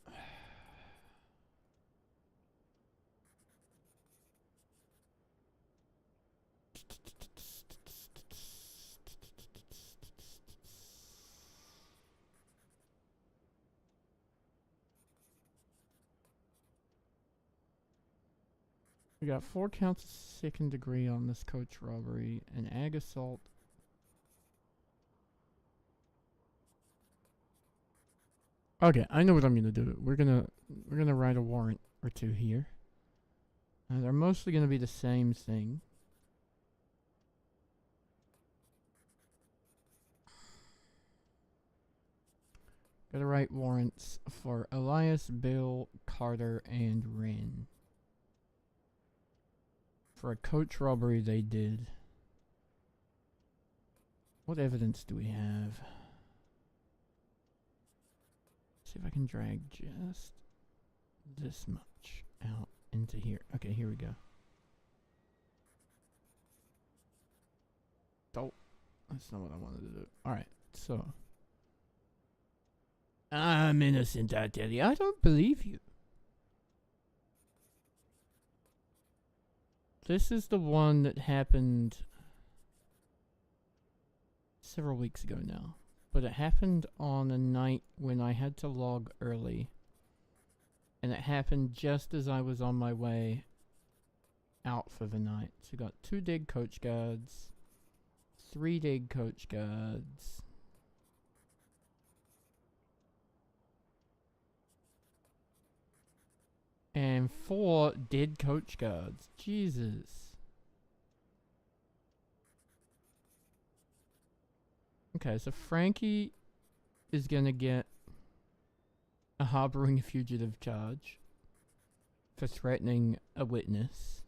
we got 4 counts of second degree on this coach robbery, an ag assault. Okay, I know what I'm gonna do. We're gonna write a warrant or two here. They're mostly gonna be the same thing. Gotta write warrants for Elias, Bill, Carter, and Wren. For a coach robbery they did. What evidence do we have? See if I can drag just this much out into here. Okay, here we go. Oh, that's not what I wanted to do. Alright, so. I'm innocent, I tell you. I don't believe you. This is the one that happened several weeks ago now. But it happened on a night when I had to log early. And it happened just as I was on my way out for the night. So we got 2 dig coach guards, 3 dig coach guards, and 4 dead coach guards. Jesus. Okay, so Frankie is gonna get a harboring a fugitive charge for threatening a witness.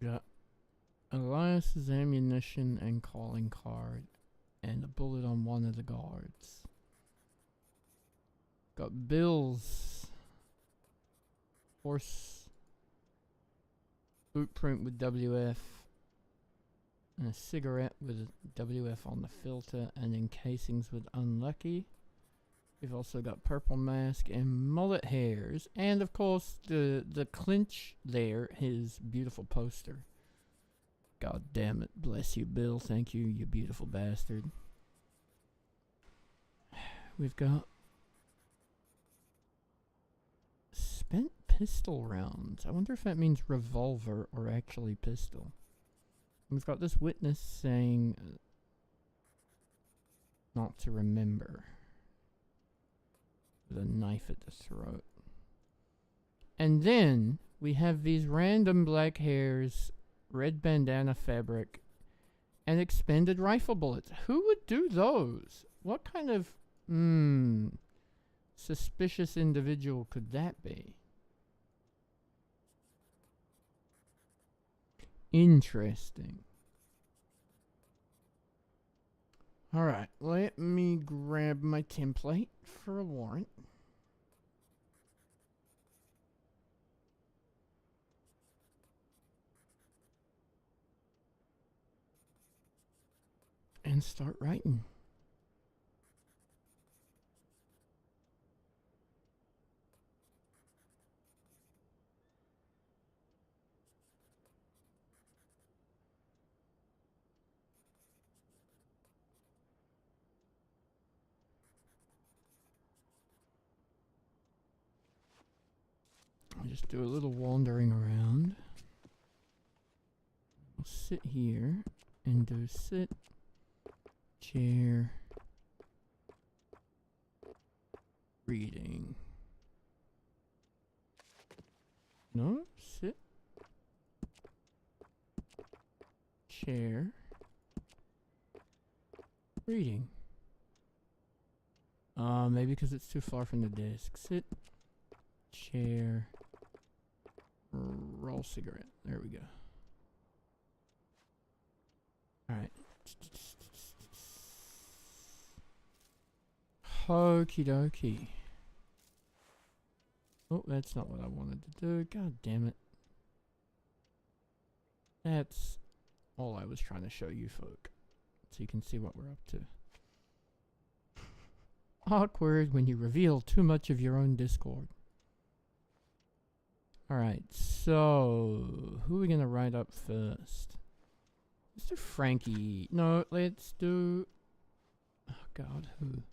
Got Elias's ammunition and calling card, and a bullet on one of the guards. Got Bill's horse boot print with WF And a cigarette with WF on the filter, and then casings with unlucky. We've also got purple mask and mullet hairs, and of course the clinch there, his beautiful poster. God damn it, bless you, Bill. Thank you, you beautiful bastard. We've got spent pistol rounds. I wonder if that means revolver or actually pistol. We've got this witness saying not to remember. With a knife at the throat. And then we have these random black hairs, red bandana fabric, and expended rifle bullets. Who would do those? What kind of suspicious individual could that be? Interesting. Alright, let me grab my template for a warrant. And start writing. I'll just do a little wandering around. I'll sit here and do sit, chair, reading. No, sit, chair, reading. Maybe because it's too far from the desk. Sit, chair, roll cigarette. There we go. Alright. Okie dokie. Oh, that's not what I wanted to do. God damn it. That's all I was trying to show you folk. So you can see what we're up to. Awkward when you reveal too much of your own Discord. Alright, so who are we gonna write up first? Let's do Frankie. No, let's do... Oh god, who?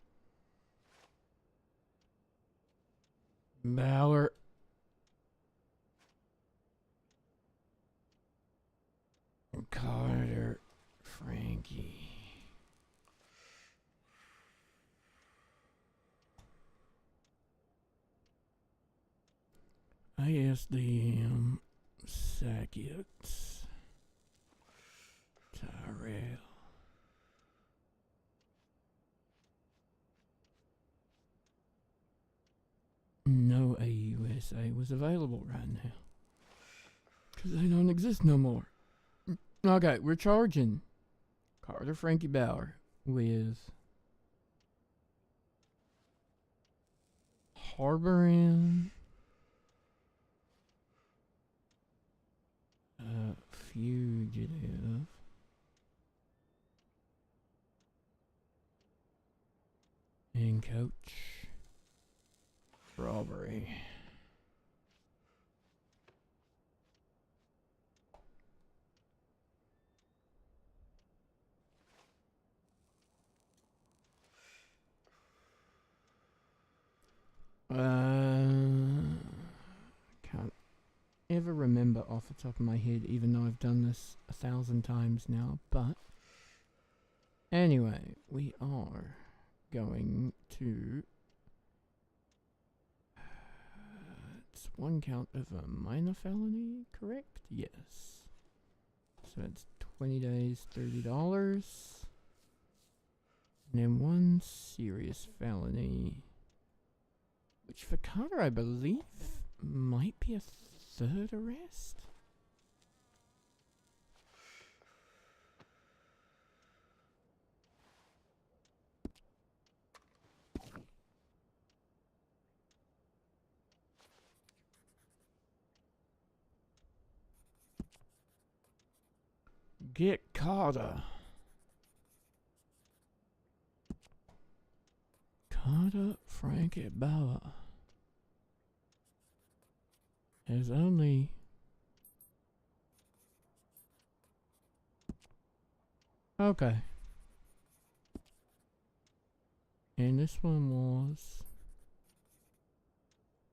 Bauer. Carter. Frankie. ASDM. Sakiot. Tyrell. No AUSA was available right now. Because they don't exist no more. Okay, we're charging Carter Frankie Bauer with harboring a fugitive and coach robbery. Can't ever remember off the top of my head, even though I've done this 1,000 times now, but anyway, we are going to it's one count of a minor felony, correct? Yes. So it's 20 days, $30. And then one serious felony, which for Carter I believe might be a third arrest. Get Carter. Carter Frankie Bauer has only okay. And this one was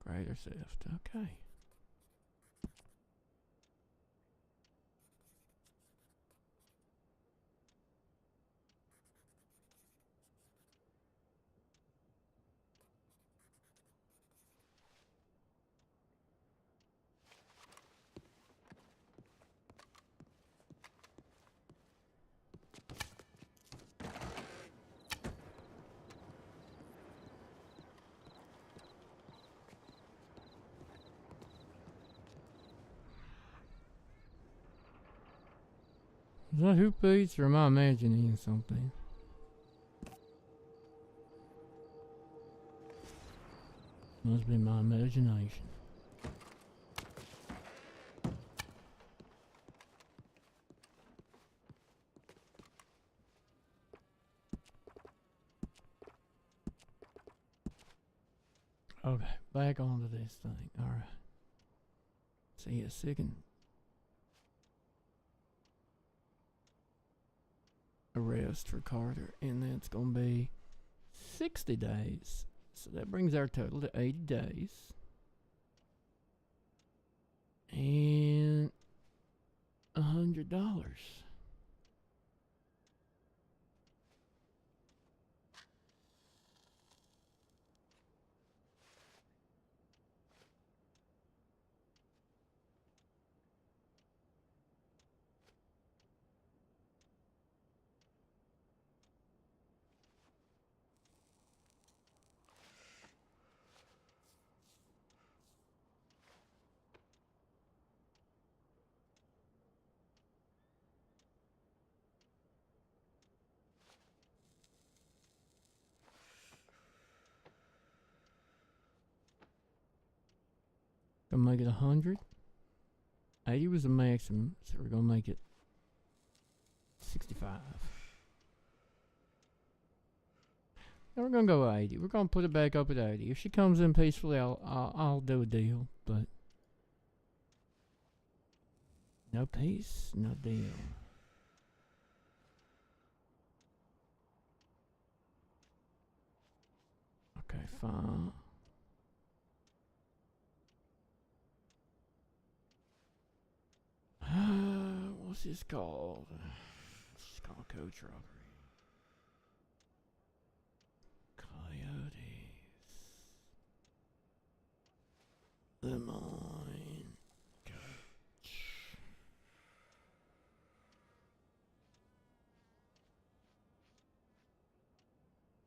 greater theft. Okay. Is that Hoop Beats or am I imagining something? Must be my imagination. Okay, back onto this thing. Alright. See a second. Arrest for Carter, and that's gonna be 60 days. So that brings our total to 80 days. And $100. Gonna make it 100. 80 was the maximum, so we're gonna make it 65. And we're gonna go 80. We're gonna put it back up at 80. If she comes in peacefully, I'll do a deal. But no peace, no deal. Okay, fine. What's this called? It's called coach robbery. Coyotes. The mine. Coach.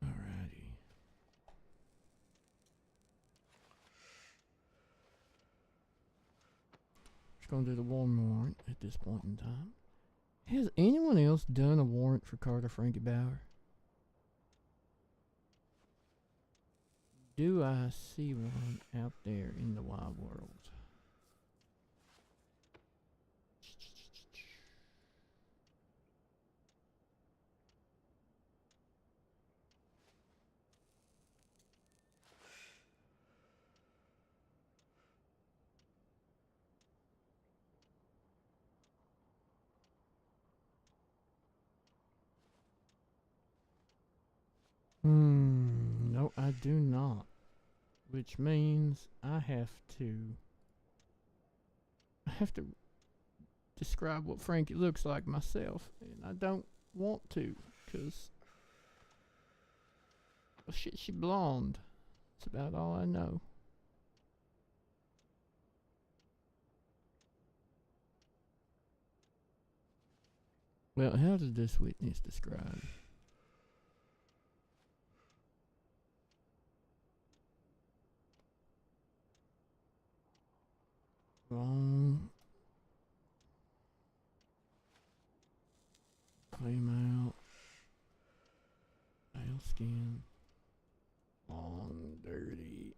Alrighty. Just gonna do the warrant at this point in time. Has anyone else done a warrant for Carter Frankie Bauer? Do I see one out there in the wide world? No, I do not. Which means I have to describe what Frankie looks like myself, and I don't want to, cause well, shit, she blonde. That's about all I know. Well, how does this witness describe? Long, female, pale skin, long, dirty,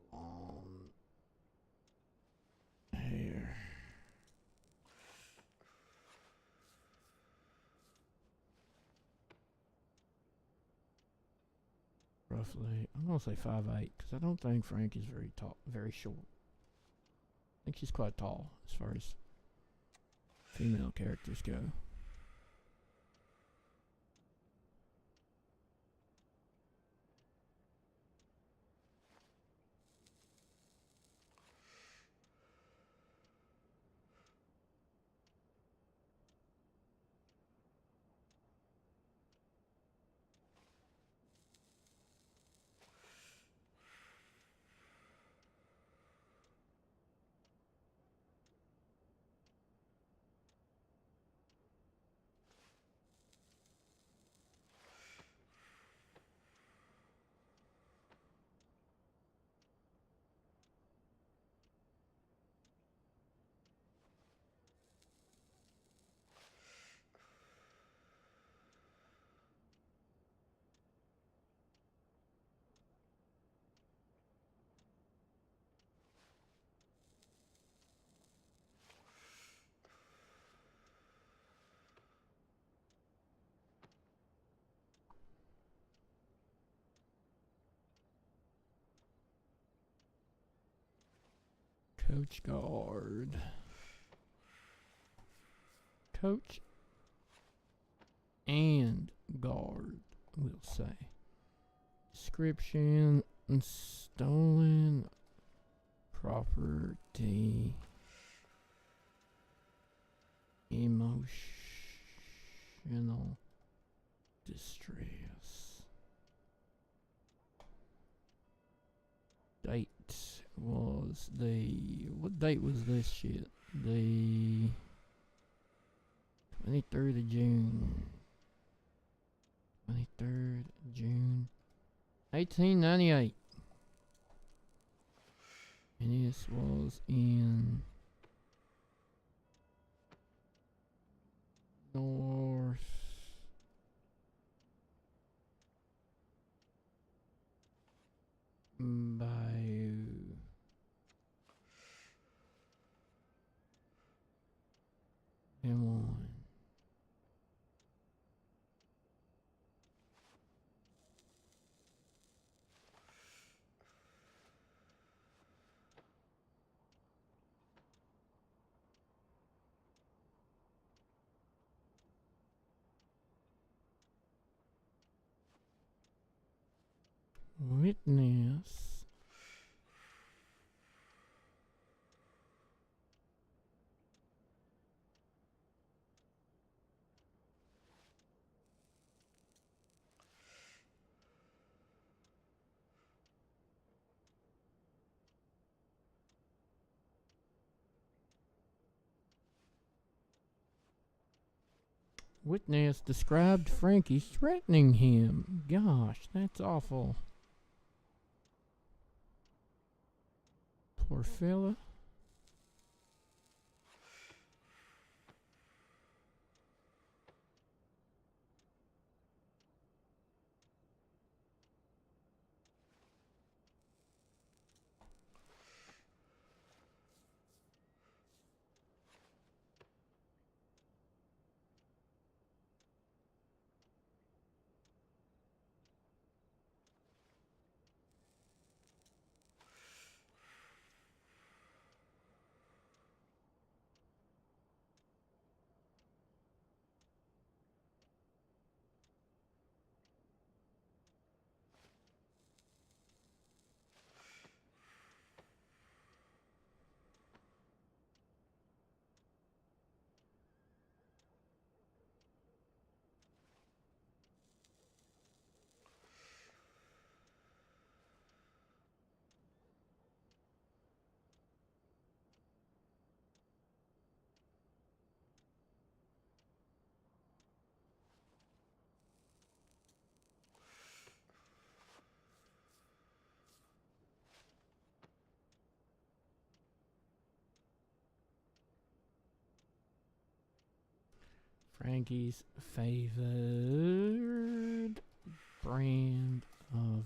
blonde hair. roughly. I'm gonna say 5'8" because I don't think Frank is very tall, very short. I think she's quite tall as far as female characters go. Coach guard. Coach and guard, we'll say. Description: stolen property. Emotional distress. Date was what date was this shit? The 23rd of June. 23rd June 1898. And this was in North Bayou. Come on. Witness. Witness described Frankie threatening him. Gosh, that's awful. Poor fella. Frankie's favored brand of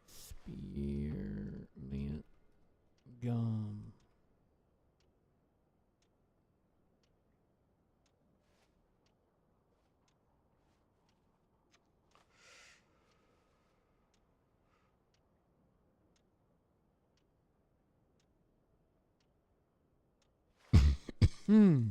spearmint gum. Hmm.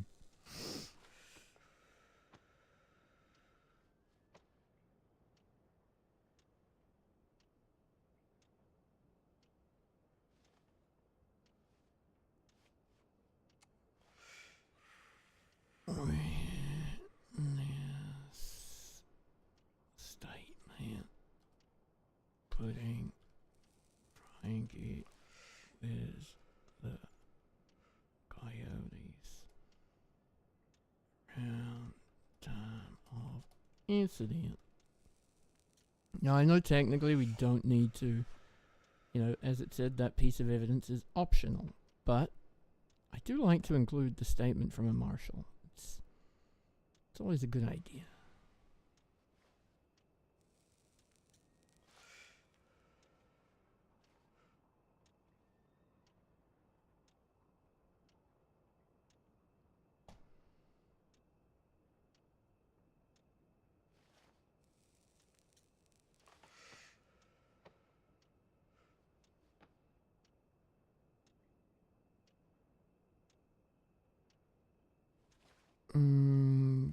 Witness statement putting Frankie with the coyotes around time of incident. Now I know technically we don't need to, you know, as it said, that piece of evidence is optional, but I do like to include the statement from a marshal. It's always a good idea. Mm.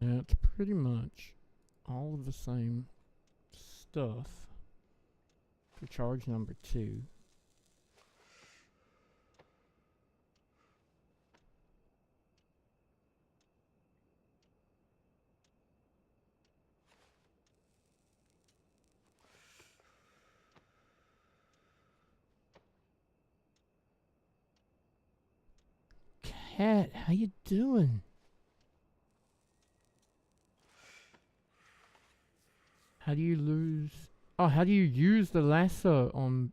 That's pretty much all of the same stuff for charge number 2. Cat, how you doing? How do you lose? Oh, how do you use the lasso on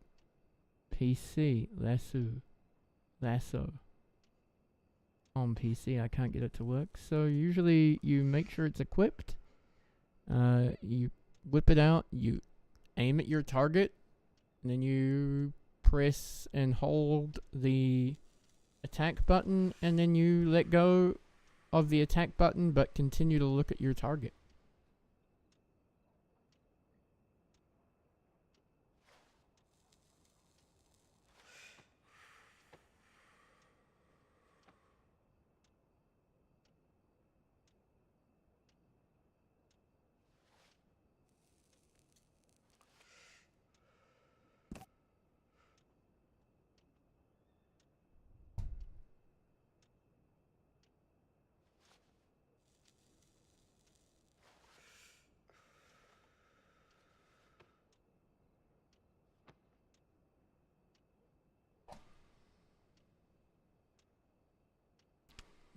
PC? Lasso on PC. I can't get it to work. So usually you make sure it's equipped. You whip it out. You aim at your target, and then you press and hold the attack button, and then you let go of the attack button, but continue to look at your target.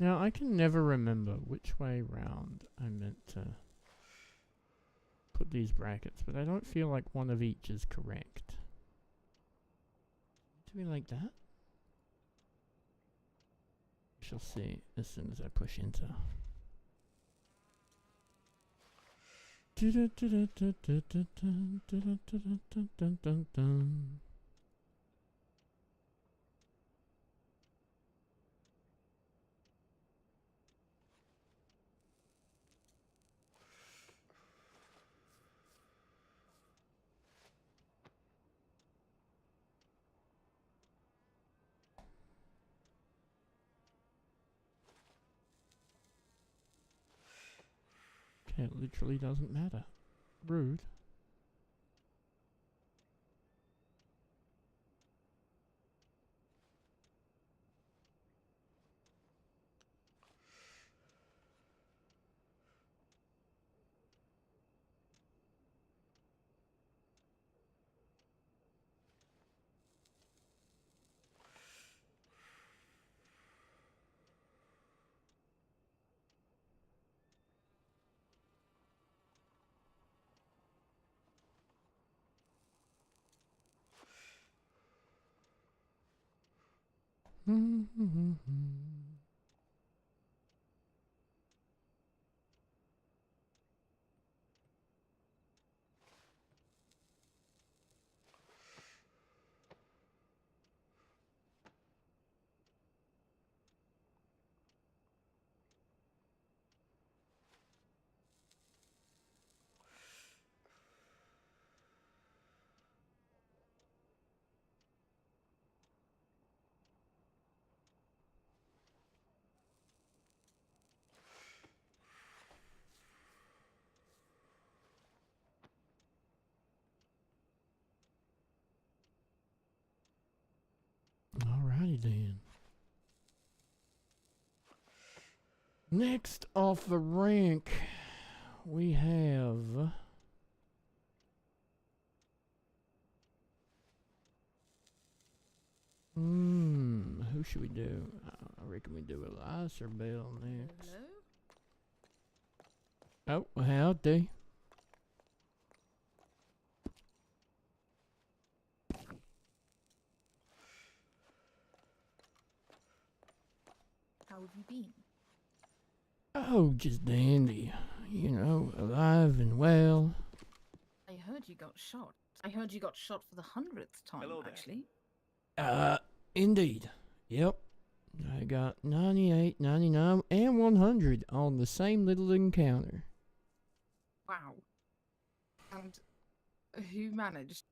Now, I can never remember which way round I meant to put these brackets, but I don't feel like one of each is correct. Do we like that? We shall see as soon as I push enter. Okay, it literally doesn't matter. Rude. Alrighty then. Next off the rank, we have who should we do? I reckon we do Elias or Bell next. Hello? Oh, howdy. How have you been? Oh, just dandy. You know, alive and well. I heard you got shot. I heard you got shot for the 100th time, Hello there. actually. Indeed. Yep. I got 98, 99, and 100 on the same little encounter. Wow. And who managed?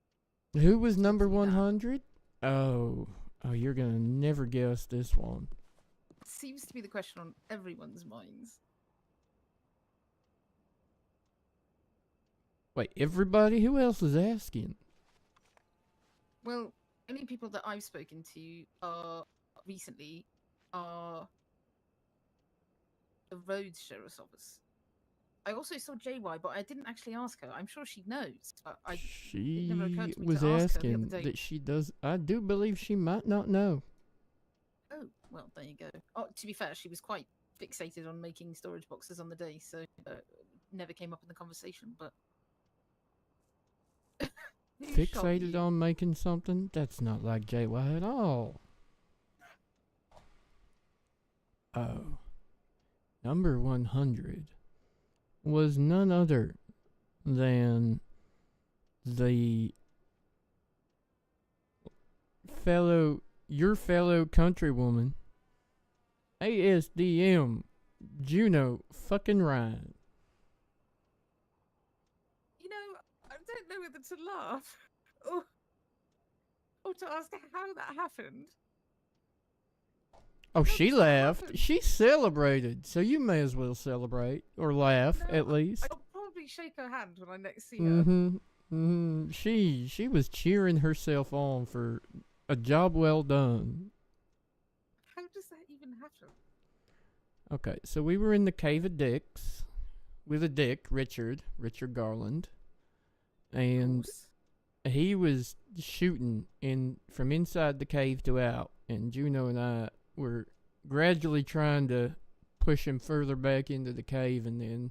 Who was number do that? 100? Oh, you're gonna never guess this one. Seems to be the question on everyone's minds. Wait, everybody? Who else is asking? Well, only people that I've spoken to recently are the Rhodes Sheriff's Office. I also saw JY, but I didn't actually ask her. I'm sure she knows, but it never occurred She to me was to ask her the asking other day. that she does. I do believe she might not know. Oh, well, there you go. Oh, to be fair, she was quite fixated on making storage boxes on the day, so never came up in the conversation, but... Who shot Fixated you? on making something? That's not like JY at all. Oh. Number 100 was none other than the your fellow countrywoman, ASDM, Juno fucking Ryan. You know, I don't know whether to laugh or to ask how that happened. Oh, How she does that laughed. happen? She celebrated, so you may as well celebrate or laugh No, at least. I'll probably shake her hand when I next see her. Mm-hmm. She was cheering herself on for a job well done. How does that even happen? Okay, so we were in the Cave of Dicks with a dick, Richard Garland, and Course. he was shooting from inside the cave to out, and Juno and I were gradually trying to push him further back into the cave, and then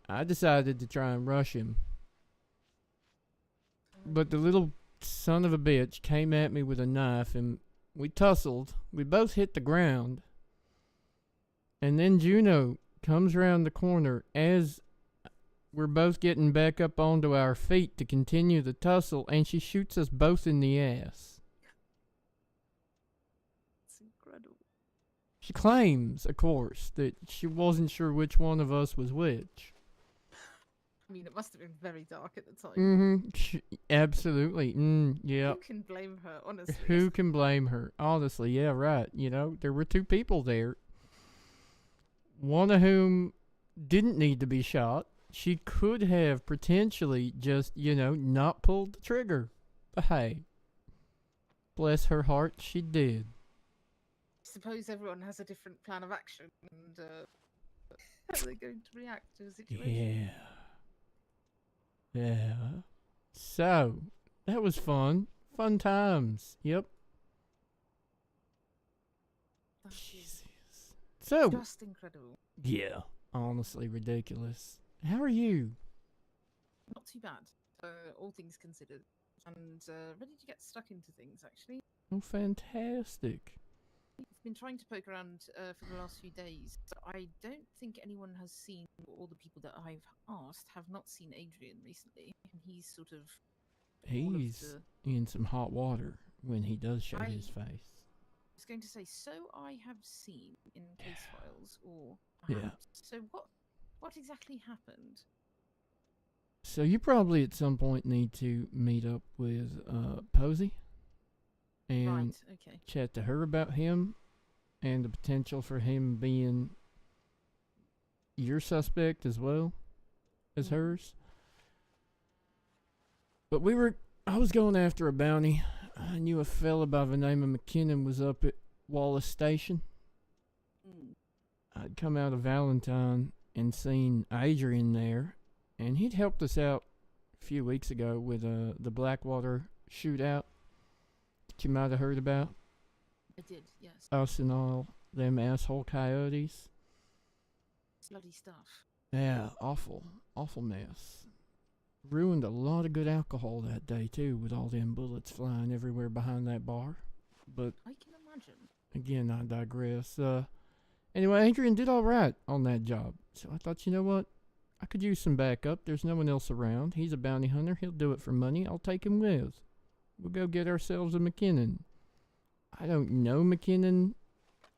I decided to try and rush him. But the little son of a bitch came at me with a knife, and we tussled. We both hit the ground. And then Juno comes around the corner as we're both getting back up onto our feet to continue the tussle, and she shoots us both in the ass. It's incredible. She claims, of course, that she wasn't sure which one of us was which. I mean, it must have been very dark at the time. Mm-hmm. Absolutely. Yep. Who can blame her, honestly? Who can blame her? Honestly, yeah, right. You know, there were two people there. One of whom didn't need to be shot. She could have potentially just, not pulled the trigger. But hey, bless her heart, she did. Suppose everyone has a different plan of action, and how are they going to react to a situation? Yeah. Yeah. So, that was fun. Fun times. Yep. Thank you. Jesus. So, Just incredible. yeah, honestly ridiculous. How are you? Not too bad, all things considered. And ready to get stuck into things, actually. Oh, fantastic. been trying to poke around for the last few days, but I don't think anyone has seen, or all the people that I've asked have not seen Adrian recently. He's sort of all of He's the. in some hot water when he does show I his face. was going to say, so I have seen in case files, or Yeah. perhaps. So what exactly happened? So you probably at some point need to meet up with Posey and Right. Okay. chat to her about him and the potential for him being your suspect as well as Mhm. hers. But I was going after a bounty. I knew a fella by the name of McKinnon was up at Wallace Station. Mm. I'd come out of Valentine and seen Adrian there, and he'd helped us out a few weeks ago with the Blackwater shootout that you might have heard about. I did. Yes. Us and all them asshole coyotes. Bloody stuff. Yeah, awful mess. Ruined a lot of good alcohol that day too, with all them bullets flying everywhere behind that bar. But I can imagine. again, I digress. Anyway, Adrian did all right on that job, so I thought, you know what, I could use some backup. There's no one else around. He's a bounty hunter. He'll do it for money. I'll take him with. We'll go get ourselves a McKinnon. I don't know McKinnon.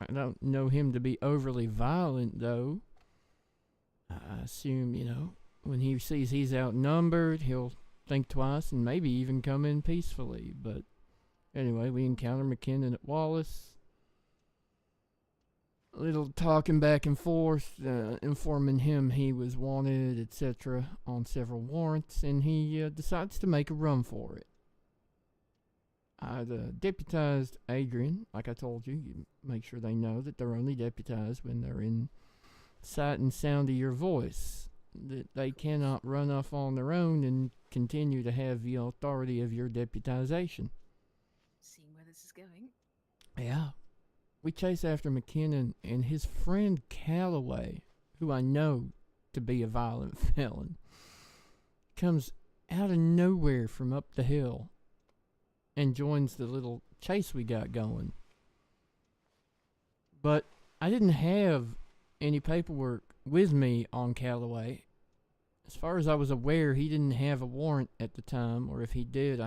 I don't know him to be overly violent, though. I assume, when he sees he's outnumbered, he'll think twice and maybe even come in peacefully. But anyway, we encounter McKinnon at Wallace. A little talking back and forth, informing him he was wanted, etc., on several warrants, and he decides to make a run for it. I'd deputized Adrian, like I told you. You make sure they know that they're only deputized when they're in sight and sound of your voice, that they cannot run off on their own and continue to have the authority of your deputization. Seeing where this is going. Yeah. We chase after McKinnon and his friend Calloway, who I know to be a violent felon, comes out of nowhere from up the hill and joins the little chase we got going. But I didn't have any paperwork with me on Calloway. As far as I was aware, he didn't have a warrant at the time, or if he did,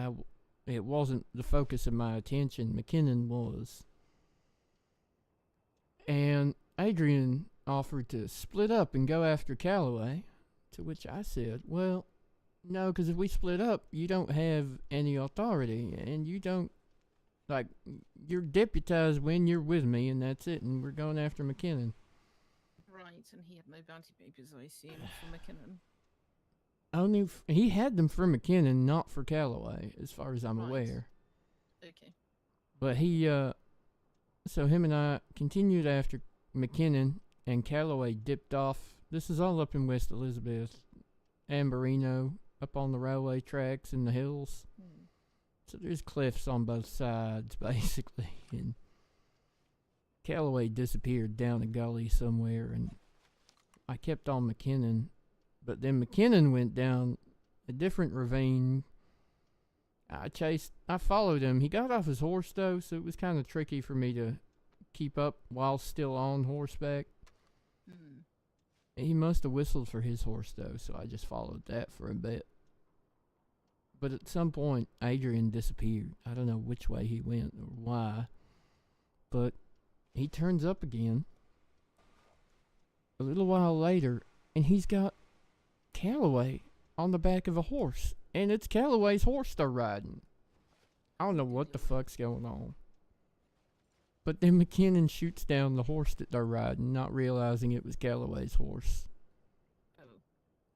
it wasn't the focus of my attention. McKinnon was. And Adrian offered to split up and go after Calloway, to which I said, well, no, because if we split up, you don't have any authority, and you don't, you're deputized when you're with me, and that's it, and we're going after McKinnon. Right, and he had no bounty papers, I assume, for McKinnon. He had them for McKinnon, not for Calloway, as far as I'm Right. aware. Okay. But so him and I continued after McKinnon, and Calloway dipped off. This is all up in West Elizabeth, Amberino, up on the railway tracks in the hills. Hmm. So there's cliffs on both sides, basically. And Calloway disappeared down a gully somewhere, and I kept on McKinnon. But then McKinnon went down a different ravine. I followed him. He got off his horse, though, so it was kind of tricky for me to keep up while still on horseback. Hmm. He must have whistled for his horse, though, so I just followed that for a bit. But at some point, Adrian disappeared. I don't know which way he went or why. But he turns up again a little while later, and he's got Calloway on the back of a horse. And it's Calloway's horse they're riding. I don't know what the fuck's going on. But then McKinnon shoots down the horse that they're riding, not realizing it was Calloway's horse. Oh,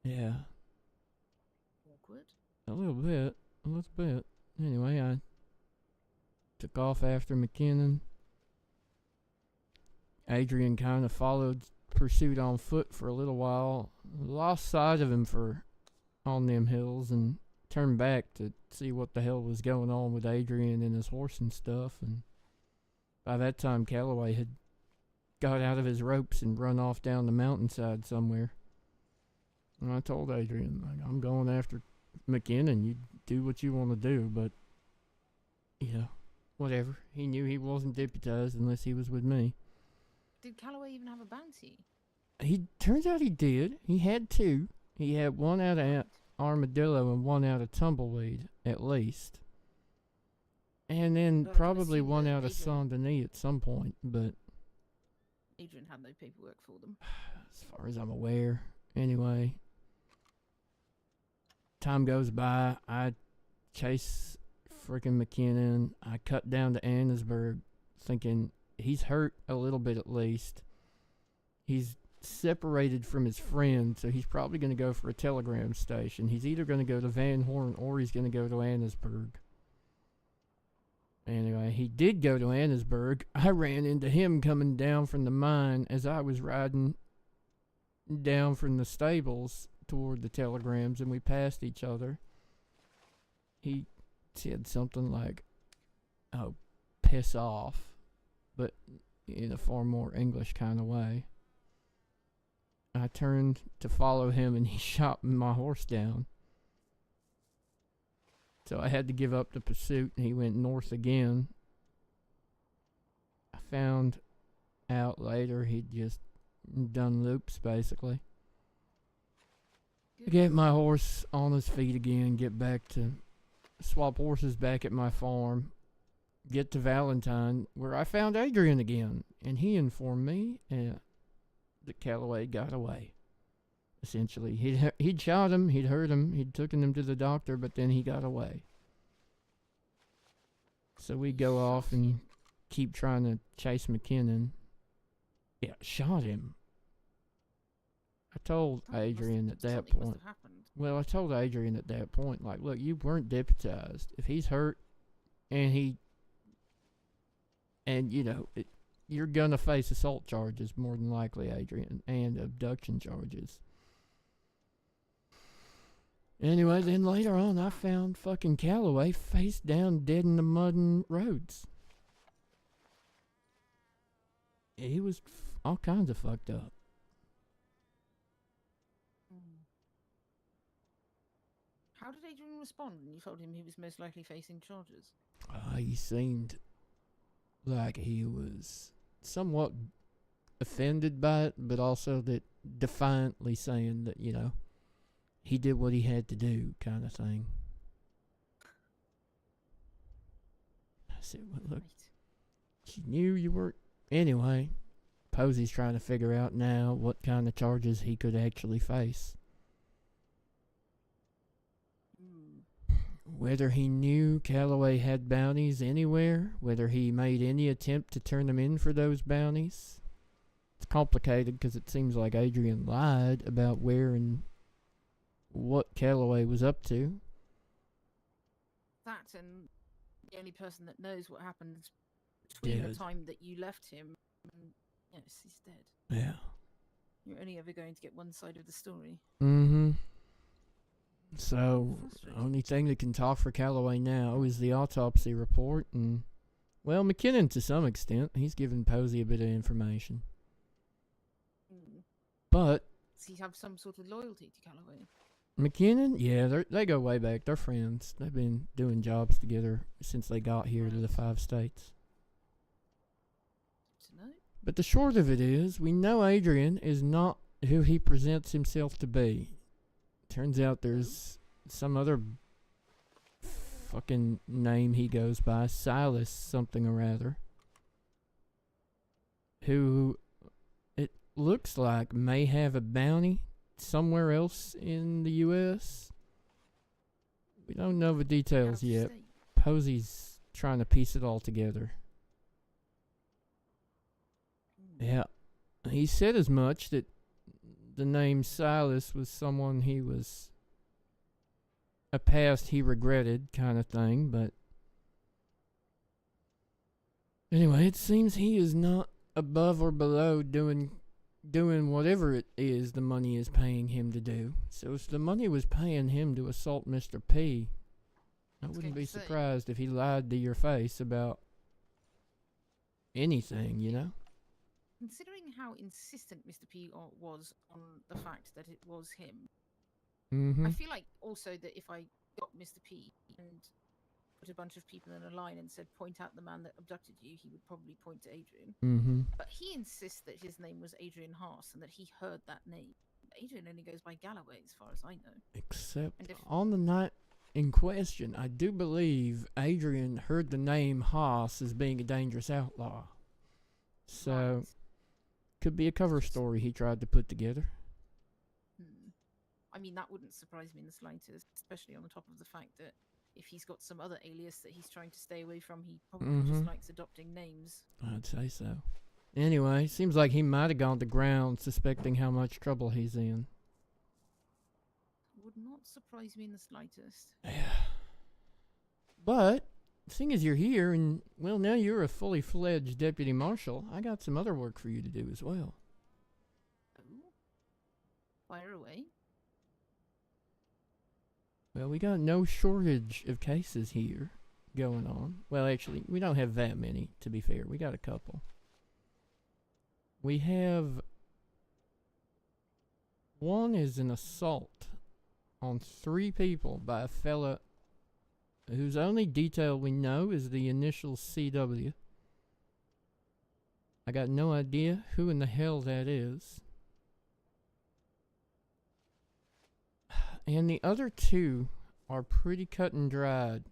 Yeah. awkward. A little bit. Anyway, I took off after McKinnon. Adrian kind of followed pursuit on foot for a little while. Lost sight of him on them hills and turned back to see what the hell was going on with Adrian and his horse and stuff. And by that time, Calloway had got out of his ropes and run off down the mountainside somewhere. And I told Adrian, I'm going after McKinnon. You do what you want to do, but whatever. He knew he wasn't deputized unless he was with me. Did Calloway even have a bounty? He turns out he did. He had two. He had one out of Armadillo and one out of Tumbleweed, at least. And then Well, I can probably assume one that out of Adrian- Saint Denis at some point, but Adrian had no paperwork for them. as far as I'm aware. Anyway, time goes by. I chase freaking McKinnon. I cut down to Annesburg thinking he's hurt a little bit at least. He's separated from his friend, so he's probably going to go for a telegram station. He's either going to go to Van Horn or he's going to go to Annesburg. Anyway, he did go to Annesburg. I ran into him coming down from the mine as I was riding down from the stables toward the telegrams, and we passed each other. He said something like, "Oh, piss off," but in a far more English kind of way. I turned to follow him, and he shot my horse down. So I had to give up the pursuit, and he went north again. I found out later he'd just done loops, basically. I get my horse on his feet again, get back to swap horses back at my farm, get to Valentine, where I found Adrian again, and he informed me that Calloway got away. Essentially, he'd shot him, he'd hurt him, he'd taken him to the doctor, but then he got away. So we go off and keep trying to chase McKinnon. Yeah, shot him. I told Adrian at that Something must point. have happened. Well, I told Adrian at that point, like, look, you weren't deputized. If he's hurt, and you know, you're gonna face assault charges more than likely, Adrian, and abduction charges. Anyway, then later on, I found fucking Calloway face down, dead in the mud and roads. He was all kinds of fucked up. How did Adrian respond when you told him he was most likely facing charges? He seemed like he was somewhat offended by it, but also that defiantly saying that, you know, he did what he had to do, kind of thing. I said, well, look, you knew you were. Anyway, Posey's trying to figure out now what kind of charges he could actually face. Whether he knew Calloway had bounties anywhere, whether he made any attempt to turn them in for those bounties. It's complicated because it seems like Adrian lied about where and what Calloway was up to. That, and the only person that knows what happened between the time that you left him and yes, he's dead. Yeah. You're only ever going to get one side of the story. Mm-hmm. So, the Frustrating. only thing that can talk for Calloway now is the autopsy report, and, well, McKinnon to some extent. He's given Posey a bit of information. But Does he have some sort of loyalty to Calloway? McKinnon, yeah, they go way back. They're friends. They've been doing jobs together since they got here to the 5 states. To know? But the short of it is, we know Adrian is not who he presents himself to be. Turns out there's some other fucking name he goes by, Silas something or rather, who it looks like may have a bounty somewhere else in the U.S. We don't know the details Out of yet. state. Posey's trying to piece it all together. Yeah. He said as much, that the name Silas was someone he was a past he regretted kind of thing, but anyway, it seems he is not above or below doing whatever it is the money is paying him to do. So if the money was paying him to assault Mr. P, I wouldn't be surprised if he lied to your face about anything, you know? Considering how insistent Mr. P was on the fact that it was him, Mm-hmm. I feel like also that if I got Mr. P and put a bunch of people in a line and said, point out the man that abducted you, he would probably point to Adrian. Mm-hmm. But he insists that his name was Adrian Haas and that he heard that name. Adrian only goes by Galloway, as far as I know. Except And if- on the night in question, I do believe Adrian heard the name Haas as being a dangerous outlaw. So, Right. could be a cover story he tried to put together. I mean, that wouldn't surprise me in the slightest, especially on the top of the fact that if he's got some other alias that he's trying to stay away from, he probably just likes adopting names. I'd say so. Anyway, seems like he might have gone to ground suspecting how much trouble he's in. Would not surprise me in the slightest. Yeah. But, seeing as you're here and, well, now you're a fully fledged deputy marshal, I got some other work for you to do as well. Oh? Fire away. Well, we got no shortage of cases here going on. Well, actually, we don't have that many, to be fair. We got a couple. We have... One is an assault on 3 people by a fella whose only detail we know is the initial CW. I got no idea who in the hell that is. And the other 2 are pretty cut and dried,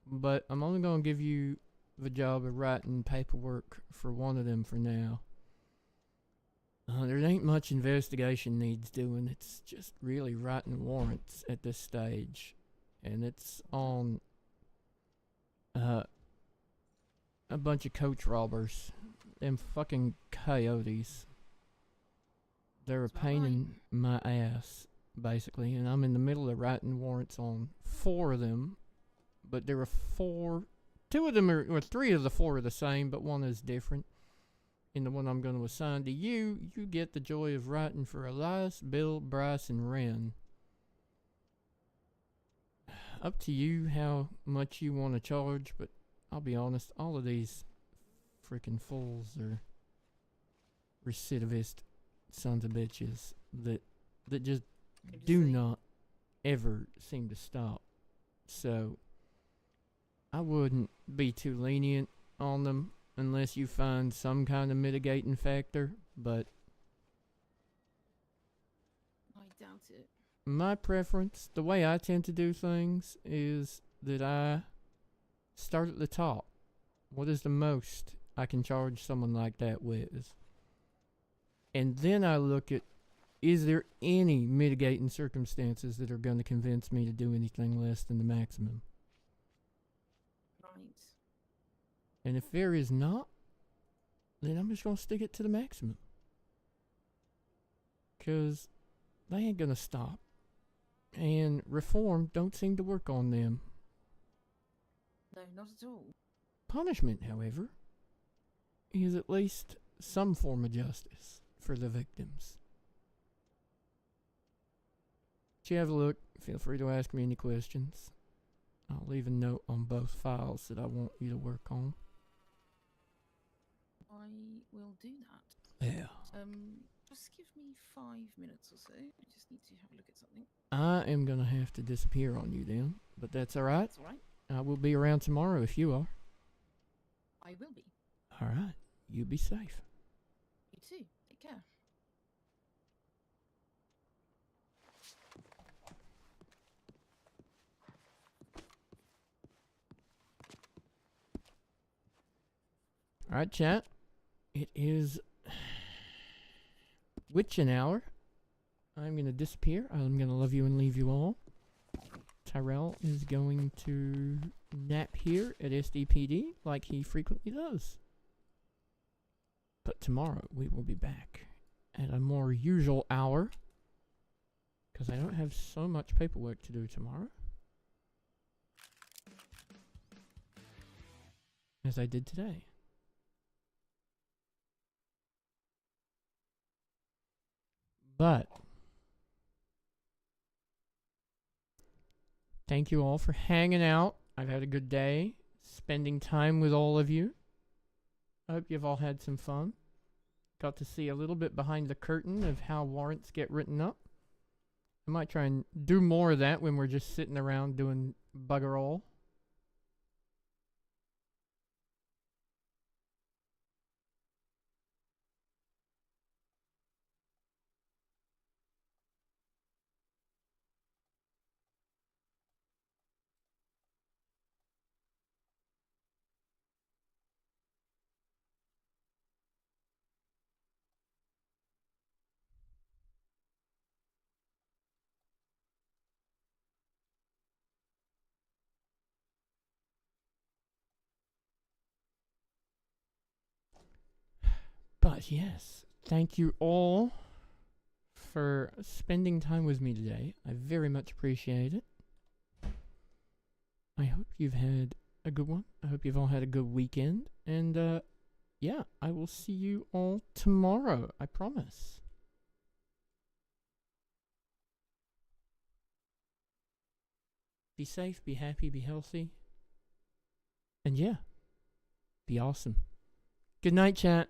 but I'm only going to give you the job of writing paperwork for one of them for now. There ain't much investigation needs doing. It's just really writing warrants at this stage. And it's on a bunch of coach robbers. Them fucking coyotes. They're a That's about pain right. in my ass, basically. And I'm in the middle of writing warrants on 4 of them. But there are 4... 2 of them are... or 3 of the 4 are the same, but 1 is different. And the one I'm going to assign to you, you get the joy of writing for Elias, Bill, Bryce, and Wren. Up to you how much you want to charge, but I'll be honest, all of these freaking fools are recidivist sons of bitches that just Good to do see. not ever seem to stop. So I wouldn't be too lenient on them unless you find some kind of mitigating factor, but I doubt it. my preference, the way I tend to do things, is that I start at the top. What is the most I can charge someone like that with? And then I look at, is there any mitigating circumstances that are going to convince me to do anything less than the maximum? Right. And if there is not, then I'm just going to stick it to the maximum. 'Cause they ain't going to stop. And reform don't seem to work on them. No, not at all. Punishment, however, is at least some form of justice for the victims. If you have a look, feel free to ask me any questions. I'll leave a note on both files that I want you to work on. I will do that. Yeah. Just give me 5 minutes or so. I just need to have a look at something. I am going to have to disappear on you then, but that's alright. That's all right. I will be around tomorrow if you are. I will be. Alright. You be safe. You too. Take care. Alright, chat. It is witching hour. I'm going to disappear. I'm going to love you and leave you all. Tyrell is going to nap here at SDPD like he frequently does. But tomorrow we will be back at a more usual hour, because I don't have so much paperwork to do tomorrow as I did today. But thank you all for hanging out. I've had a good day spending time with all of you. I hope you've all had some fun. Got to see a little bit behind the curtain of how warrants get written up. I might try and do more of that when we're just sitting around doing bugger all. gosh, yes. Thank you all for spending time with me today. I very much appreciate it. I hope you've had a good one. I hope you've all had a good weekend. And, yeah, I will see you all tomorrow. I promise. Be safe, be happy, be healthy. And yeah, be awesome. Good night, chat.